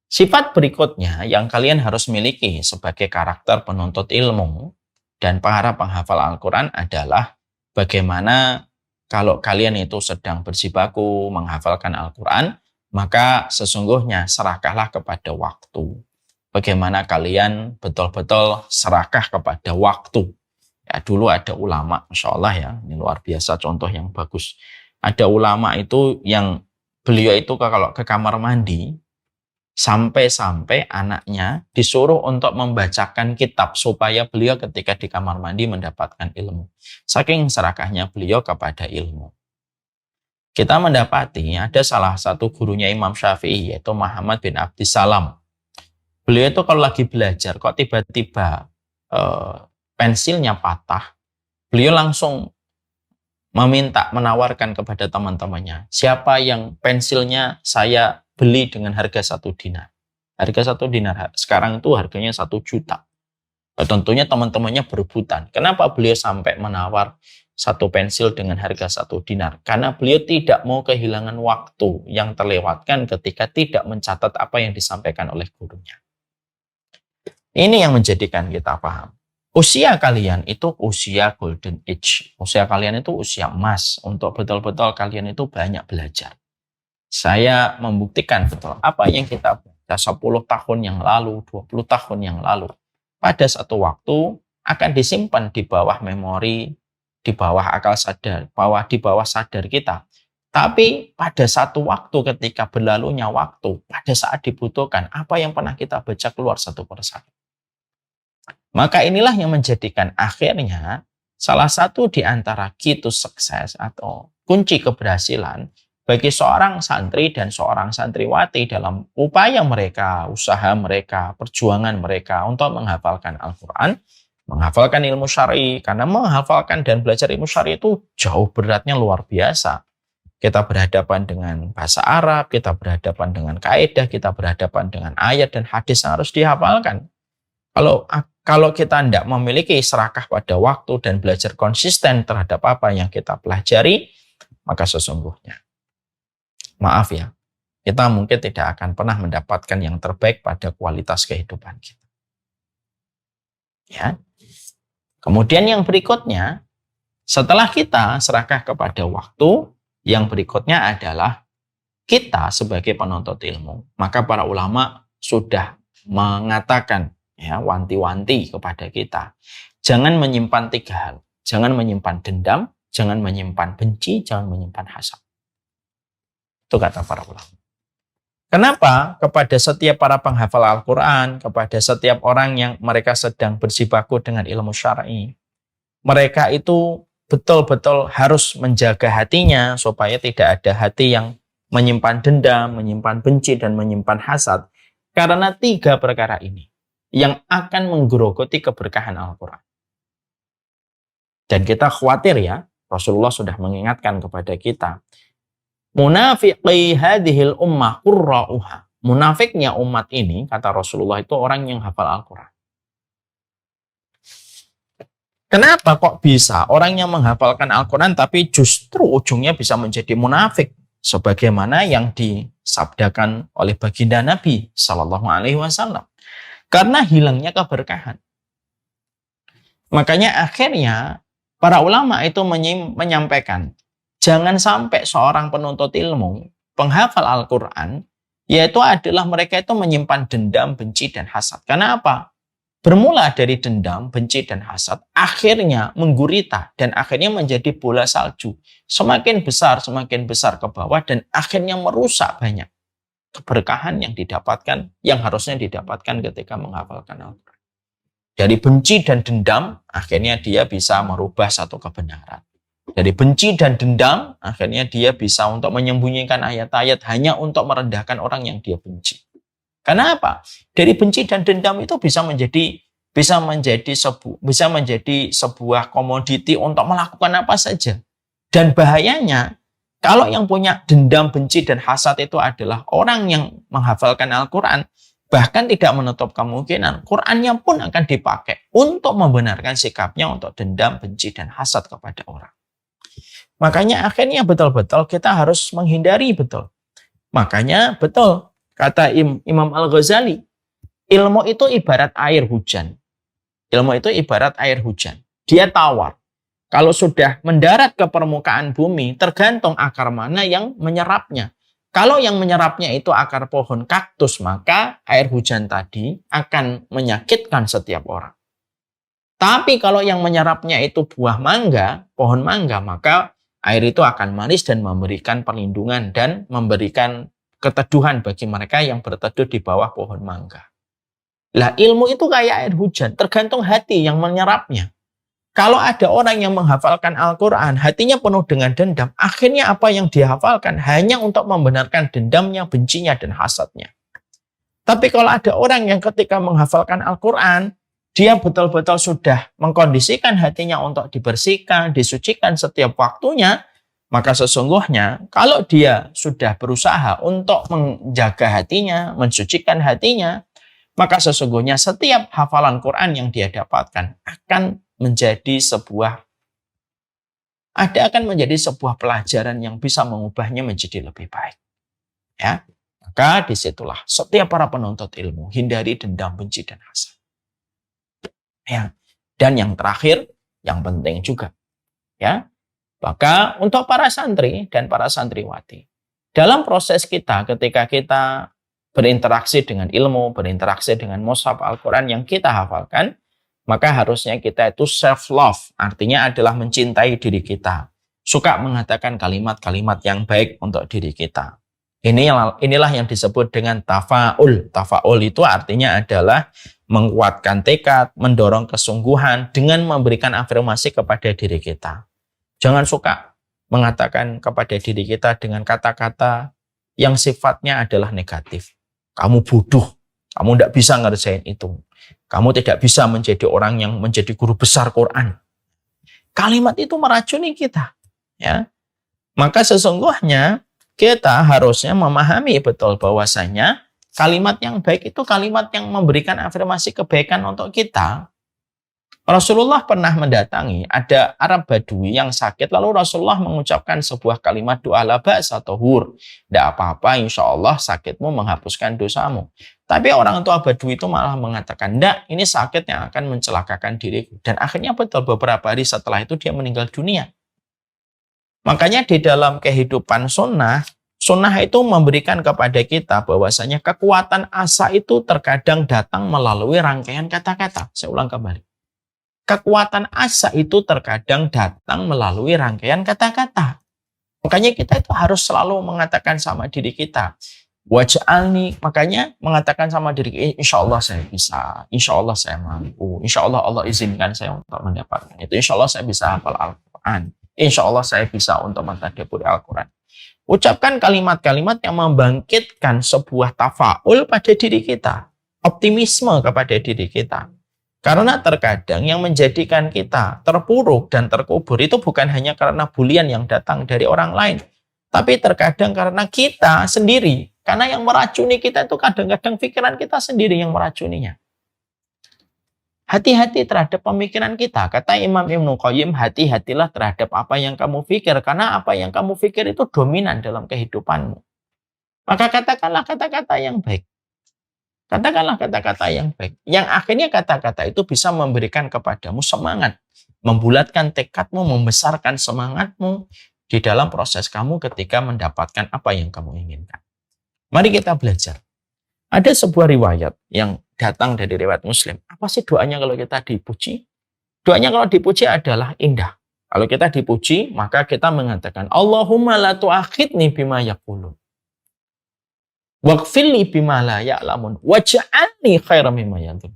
Sifat berikutnya yang kalian harus miliki sebagai karakter penuntut ilmu dan para penghafal Al-Quran adalah bagaimana kalau kalian itu sedang berjibaku menghafalkan Al-Quran, maka sesungguhnya serahkanlah kepada waktu. Bagaimana kalian betul-betul serahkah kepada waktu. Ya, dulu ada ulama, Masya Allah ya, ini luar biasa contoh yang bagus. Ada ulama itu yang beliau itu kalau ke kamar mandi, sampai-sampai anaknya disuruh untuk membacakan kitab supaya beliau ketika di kamar mandi mendapatkan ilmu. Saking serakahnya beliau kepada ilmu. Kita mendapati ada salah satu gurunya Imam Syafi'i yaitu Muhammad bin Abdissalam. Beliau itu kalau lagi belajar kok tiba-tiba pensilnya patah, beliau langsung menawarkan kepada teman-temannya, siapa yang pensilnya saya beli dengan harga 1 dinar. Harga 1 dinar sekarang itu harganya 1 juta. Tentunya teman-temannya berebutan. Kenapa beliau sampai menawar 1 pensil dengan harga 1 dinar? Karena beliau tidak mau kehilangan waktu yang terlewatkan ketika tidak mencatat apa yang disampaikan oleh gurunya. Ini yang menjadikan kita paham. Usia kalian itu usia golden age. Usia kalian itu usia emas. Untuk betul-betul kalian itu banyak belajar. Saya membuktikan betul apa yang kita baca 10 tahun yang lalu, 20 tahun yang lalu. Pada satu waktu akan disimpan di bawah memori, di bawah akal sadar, di bawah sadar kita. Tapi pada satu waktu ketika berlalunya waktu, pada saat dibutuhkan, apa yang pernah kita baca keluar satu persatu. Maka inilah yang menjadikan akhirnya salah satu di antara key to success atau kunci keberhasilan bagi seorang santri dan seorang santriwati dalam upaya mereka, usaha mereka, perjuangan mereka untuk menghafalkan Al-Quran menghafalkan ilmu syar'i, karena menghafalkan dan belajar ilmu syar'i itu jauh beratnya, luar biasa. Kita berhadapan dengan bahasa Arab, kita berhadapan dengan kaidah, kita berhadapan dengan ayat dan hadis yang harus dihafalkan. Kalau kita tidak memiliki serakah pada waktu dan belajar konsisten terhadap apa yang kita pelajari, maka sesungguhnya, maaf ya, kita mungkin tidak akan pernah mendapatkan yang terbaik pada kualitas kehidupan kita. Ya. Kemudian yang berikutnya, setelah kita serakah kepada waktu, yang berikutnya adalah kita sebagai penuntut ilmu. Maka para ulama sudah mengatakan, ya, wanti-wanti kepada kita, jangan menyimpan 3 hal. Jangan menyimpan dendam, jangan menyimpan benci, jangan menyimpan hasad. Itu kata para ulama. Kenapa? Kepada setiap para penghafal Al-Quran, kepada setiap orang yang mereka sedang berjibaku dengan ilmu syar'i, mereka itu betul-betul harus menjaga hatinya supaya tidak ada hati yang menyimpan dendam, menyimpan benci, dan menyimpan hasad. Karena 3 perkara ini yang akan menggerogoti keberkahan Al-Quran. Dan kita khawatir ya, Rasulullah sudah mengingatkan kepada kita, munafiqi hadhil ummah qurra'uha. Munafiknya umat ini, kata Rasulullah, itu orang yang hafal Al-Quran. Kenapa kok bisa orang yang menghafalkan Al-Quran tapi justru ujungnya bisa menjadi munafik? Sebagaimana yang disabdakan oleh baginda Nabi Sallallahu Alaihi Wasallam. Karena hilangnya keberkahan. Makanya akhirnya para ulama itu menyampaikan, jangan sampai seorang penuntut ilmu, penghafal Al-Quran, yaitu adalah mereka itu menyimpan dendam, benci, dan hasad. Karena apa? Bermula dari dendam, benci, dan hasad, akhirnya menggurita, dan akhirnya menjadi bola salju. Semakin besar ke bawah, dan akhirnya merusak banyak keberkahan yang didapatkan, yang harusnya didapatkan ketika menghafalkan Al-Quran. Dari benci dan dendam, akhirnya dia bisa merubah satu kebenaran. Dari benci dan dendam, akhirnya dia bisa untuk menyembunyikan ayat-ayat hanya untuk merendahkan orang yang dia benci. Karena apa? Dari benci dan dendam itu bisa menjadi sebuah komoditi untuk melakukan apa saja. Dan bahayanya, kalau yang punya dendam, benci, dan hasad itu adalah orang yang menghafalkan Al-Quran, bahkan tidak menutup kemungkinan Qurannya pun akan dipakai untuk membenarkan sikapnya untuk dendam, benci, dan hasad kepada orang. Makanya akhirnya betul-betul kita harus menghindari betul. Makanya betul kata Imam Al-Ghazali, ilmu itu ibarat air hujan. Ilmu itu ibarat air hujan. Dia tawar. Kalau sudah mendarat ke permukaan bumi, tergantung akar mana yang menyerapnya. Kalau yang menyerapnya itu akar pohon kaktus, maka air hujan tadi akan menyakitkan setiap orang. Tapi kalau yang menyerapnya itu buah mangga, pohon mangga, maka air itu akan manis dan memberikan perlindungan dan memberikan keteduhan bagi mereka yang berteduh di bawah pohon mangga. Lah, ilmu itu kayak air hujan, tergantung hati yang menyerapnya. Kalau ada orang yang menghafalkan Al-Quran, hatinya penuh dengan dendam, akhirnya apa yang dihafalkan hanya untuk membenarkan dendamnya, bencinya, dan hasadnya. Tapi kalau ada orang yang ketika menghafalkan Al-Quran, dia betul-betul sudah mengkondisikan hatinya untuk dibersihkan, disucikan setiap waktunya, maka sesungguhnya kalau dia sudah berusaha untuk menjaga hatinya, mensucikan hatinya, maka sesungguhnya setiap hafalan Quran yang dia dapatkan akan menjadi sebuah pelajaran yang bisa mengubahnya menjadi lebih baik. Ya, maka disitulah setiap para penuntut ilmu hindari dendam, benci, dan hasad. Ya, dan yang terakhir, yang penting juga, ya, maka untuk para santri dan para santriwati, dalam proses kita ketika kita berinteraksi dengan ilmu, berinteraksi dengan mushaf Al-Quran yang kita hafalkan, maka harusnya kita itu self-love, artinya adalah mencintai diri kita. Suka mengatakan kalimat-kalimat yang baik untuk diri kita. Inilah yang disebut dengan tafa'ul. Tafa'ul itu artinya adalah menguatkan tekad, mendorong kesungguhan dengan memberikan afirmasi kepada diri kita. Jangan suka mengatakan kepada diri kita dengan kata-kata yang sifatnya adalah negatif. Kamu bodoh, kamu tidak bisa ngerjain itu. Kamu tidak bisa menjadi orang yang menjadi guru besar Quran. Kalimat itu meracuni kita. Ya. Maka sesungguhnya kita harusnya memahami betul bahwasanya kalimat yang baik itu kalimat yang memberikan afirmasi kebaikan untuk kita. Rasulullah pernah mendatangi ada Arab Badui yang sakit, lalu Rasulullah mengucapkan sebuah kalimat doa la ba'sa tahur. Tidak apa-apa, insya Allah sakitmu menghapuskan dosamu. Tapi orang tua Badui itu malah mengatakan, tidak, ini sakit yang akan mencelakakan diriku. Dan akhirnya betul beberapa hari setelah itu dia meninggal dunia. Makanya di dalam kehidupan sunnah itu memberikan kepada kita bahwasanya kekuatan asa itu terkadang datang melalui rangkaian kata-kata. Saya ulang kembali. Kekuatan asa itu terkadang datang melalui rangkaian kata-kata. Makanya kita itu harus selalu mengatakan sama diri kita, waj'alni, makanya mengatakan sama diri, insya Allah saya bisa, insya Allah saya mampu, insya Allah Allah izinkan saya untuk mendapatkan itu, insya Allah saya bisa hafal Al-Quran, insya Allah saya bisa untuk mentadabburi Al-Quran. Ucapkan kalimat-kalimat yang membangkitkan sebuah tafaul pada diri kita, optimisme kepada diri kita. Karena terkadang yang menjadikan kita terpuruk dan terkubur itu bukan hanya karena bulian yang datang dari orang lain. Tapi terkadang karena kita sendiri. Karena yang meracuni kita itu kadang-kadang pikiran kita sendiri yang meracuninya. Hati-hati terhadap pemikiran kita. Kata Imam Ibnu Qayyim, hati-hatilah terhadap apa yang kamu pikir. Karena apa yang kamu pikir itu dominan dalam kehidupanmu. Maka katakanlah kata-kata yang baik. Katakanlah kata-kata yang baik. Yang akhirnya kata-kata itu bisa memberikan kepadamu semangat. Membulatkan tekadmu, membesarkan semangatmu di dalam proses kamu ketika mendapatkan apa yang kamu inginkan. Mari kita belajar. Ada sebuah riwayat yang datang dari riwayat Muslim. Apa sih doanya kalau kita dipuji? Doanya kalau dipuji adalah indah. Kalau kita dipuji, maka kita mengatakan, Allahumma la tu'akhidni bima yaqulun. Waghfirli bima la ya'lamun waj'alni khairan mimma yadhun.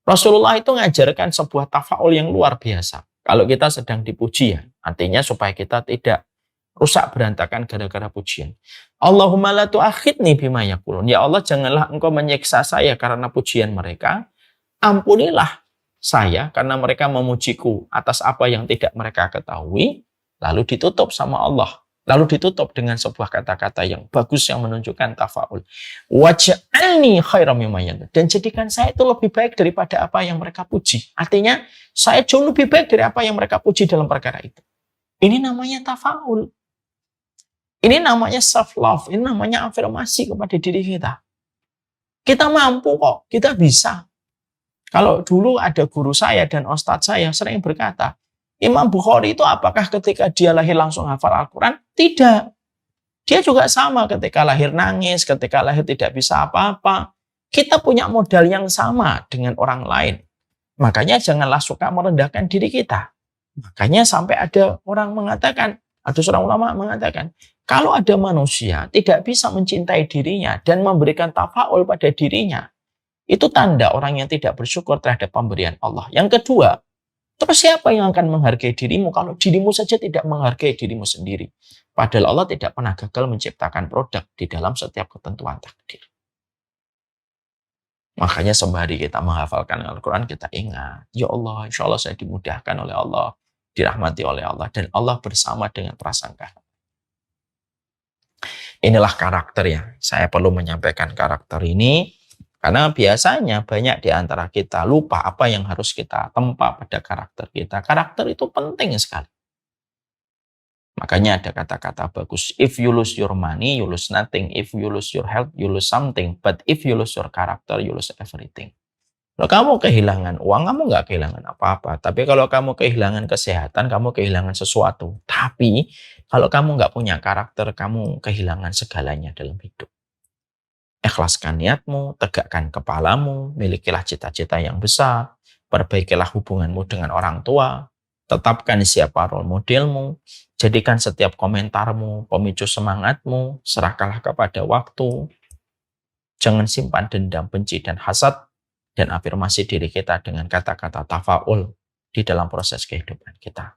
Rasulullah itu mengajarkan sebuah tafaul yang luar biasa. Kalau kita sedang dipuji ya, artinya supaya kita tidak rusak berantakan gara-gara pujian. Allahumma la tu'akhidni bima yaqulun. Ya Allah, janganlah engkau menyiksa saya karena pujian mereka. Ampunilah saya karena mereka memujiku atas apa yang tidak mereka ketahui. Lalu ditutup sama Allah. Lalu ditutup dengan sebuah kata-kata yang bagus yang menunjukkan tafaul. Waj'alni khairan mimma yadhun. Dan jadikan saya itu lebih baik daripada apa yang mereka puji. Artinya, saya jauh lebih baik dari apa yang mereka puji dalam perkara itu. Ini namanya tafaul. Ini namanya self-love. Ini namanya afirmasi kepada diri kita. Kita mampu kok. Kita bisa. Kalau dulu ada guru saya dan ustadz saya sering berkata, Imam Bukhari itu apakah ketika dia lahir langsung hafal Al-Quran? Tidak. Dia juga sama ketika lahir nangis, ketika lahir tidak bisa apa-apa. Kita punya modal yang sama dengan orang lain. Makanya janganlah suka merendahkan diri kita. Makanya sampai ada orang mengatakan, ada seorang ulama mengatakan, kalau ada manusia tidak bisa mencintai dirinya dan memberikan tafaul pada dirinya, itu tanda orang yang tidak bersyukur terhadap pemberian Allah. Yang kedua, terus siapa yang akan menghargai dirimu kalau dirimu saja tidak menghargai dirimu sendiri? Padahal Allah tidak pernah gagal menciptakan produk di dalam setiap ketentuan takdir. Makanya sembari kita menghafalkan Al-Quran, kita ingat, ya Allah, insya Allah saya dimudahkan oleh Allah, dirahmati oleh Allah, dan Allah bersama dengan prasangka. Inilah karakter ya. Saya perlu menyampaikan karakter ini, karena biasanya banyak di antara kita lupa apa yang harus kita tempa pada karakter kita. Karakter itu penting sekali. Makanya ada kata-kata bagus. If you lose your money, you lose nothing. If you lose your health, you lose something. But if you lose your character, you lose everything. Kalau kamu kehilangan uang, kamu nggak kehilangan apa-apa. Tapi kalau kamu kehilangan kesehatan, kamu kehilangan sesuatu. Tapi kalau kamu nggak punya karakter, kamu kehilangan segalanya dalam hidup. Ikhlaskan niatmu, tegakkan kepalamu, milikilah cita-cita yang besar, perbaikilah hubunganmu dengan orang tua, tetapkan siapa role modelmu, jadikan setiap komentarmu pemicu semangatmu, serahkanlah kepada waktu, jangan simpan dendam, benci, dan hasad, dan afirmasi diri kita dengan kata-kata tafaul di dalam proses kehidupan kita.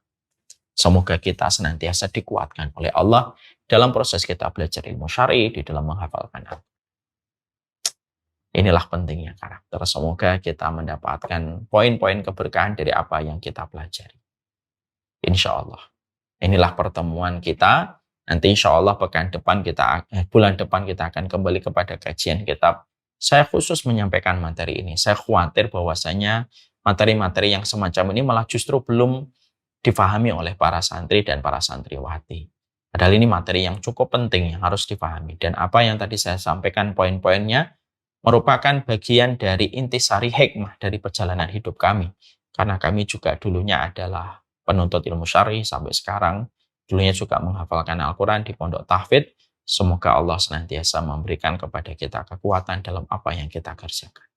Semoga kita senantiasa dikuatkan oleh Allah dalam proses kita belajar ilmu syar'i, di dalam menghafalkan Al-Quran. Inilah pentingnya karakter. Semoga kita mendapatkan poin-poin keberkahan dari apa yang kita pelajari. Insya Allah. Inilah pertemuan kita. Nanti insya Allah bulan depan kita akan kembali kepada kajian kitab. Saya khusus menyampaikan materi ini. Saya khawatir bahwasanya materi-materi yang semacam ini malah justru belum difahami oleh para santri dan para santriwati. Padahal ini materi yang cukup penting yang harus difahami. Dan apa yang tadi saya sampaikan poin-poinnya merupakan bagian dari intisari hikmah dari perjalanan hidup kami. Karena kami juga dulunya adalah penuntut ilmu syar'i sampai sekarang. Dulunya juga menghafalkan Al-Quran di pondok tahfidz. Semoga Allah senantiasa memberikan kepada kita kekuatan dalam apa yang kita kerjakan.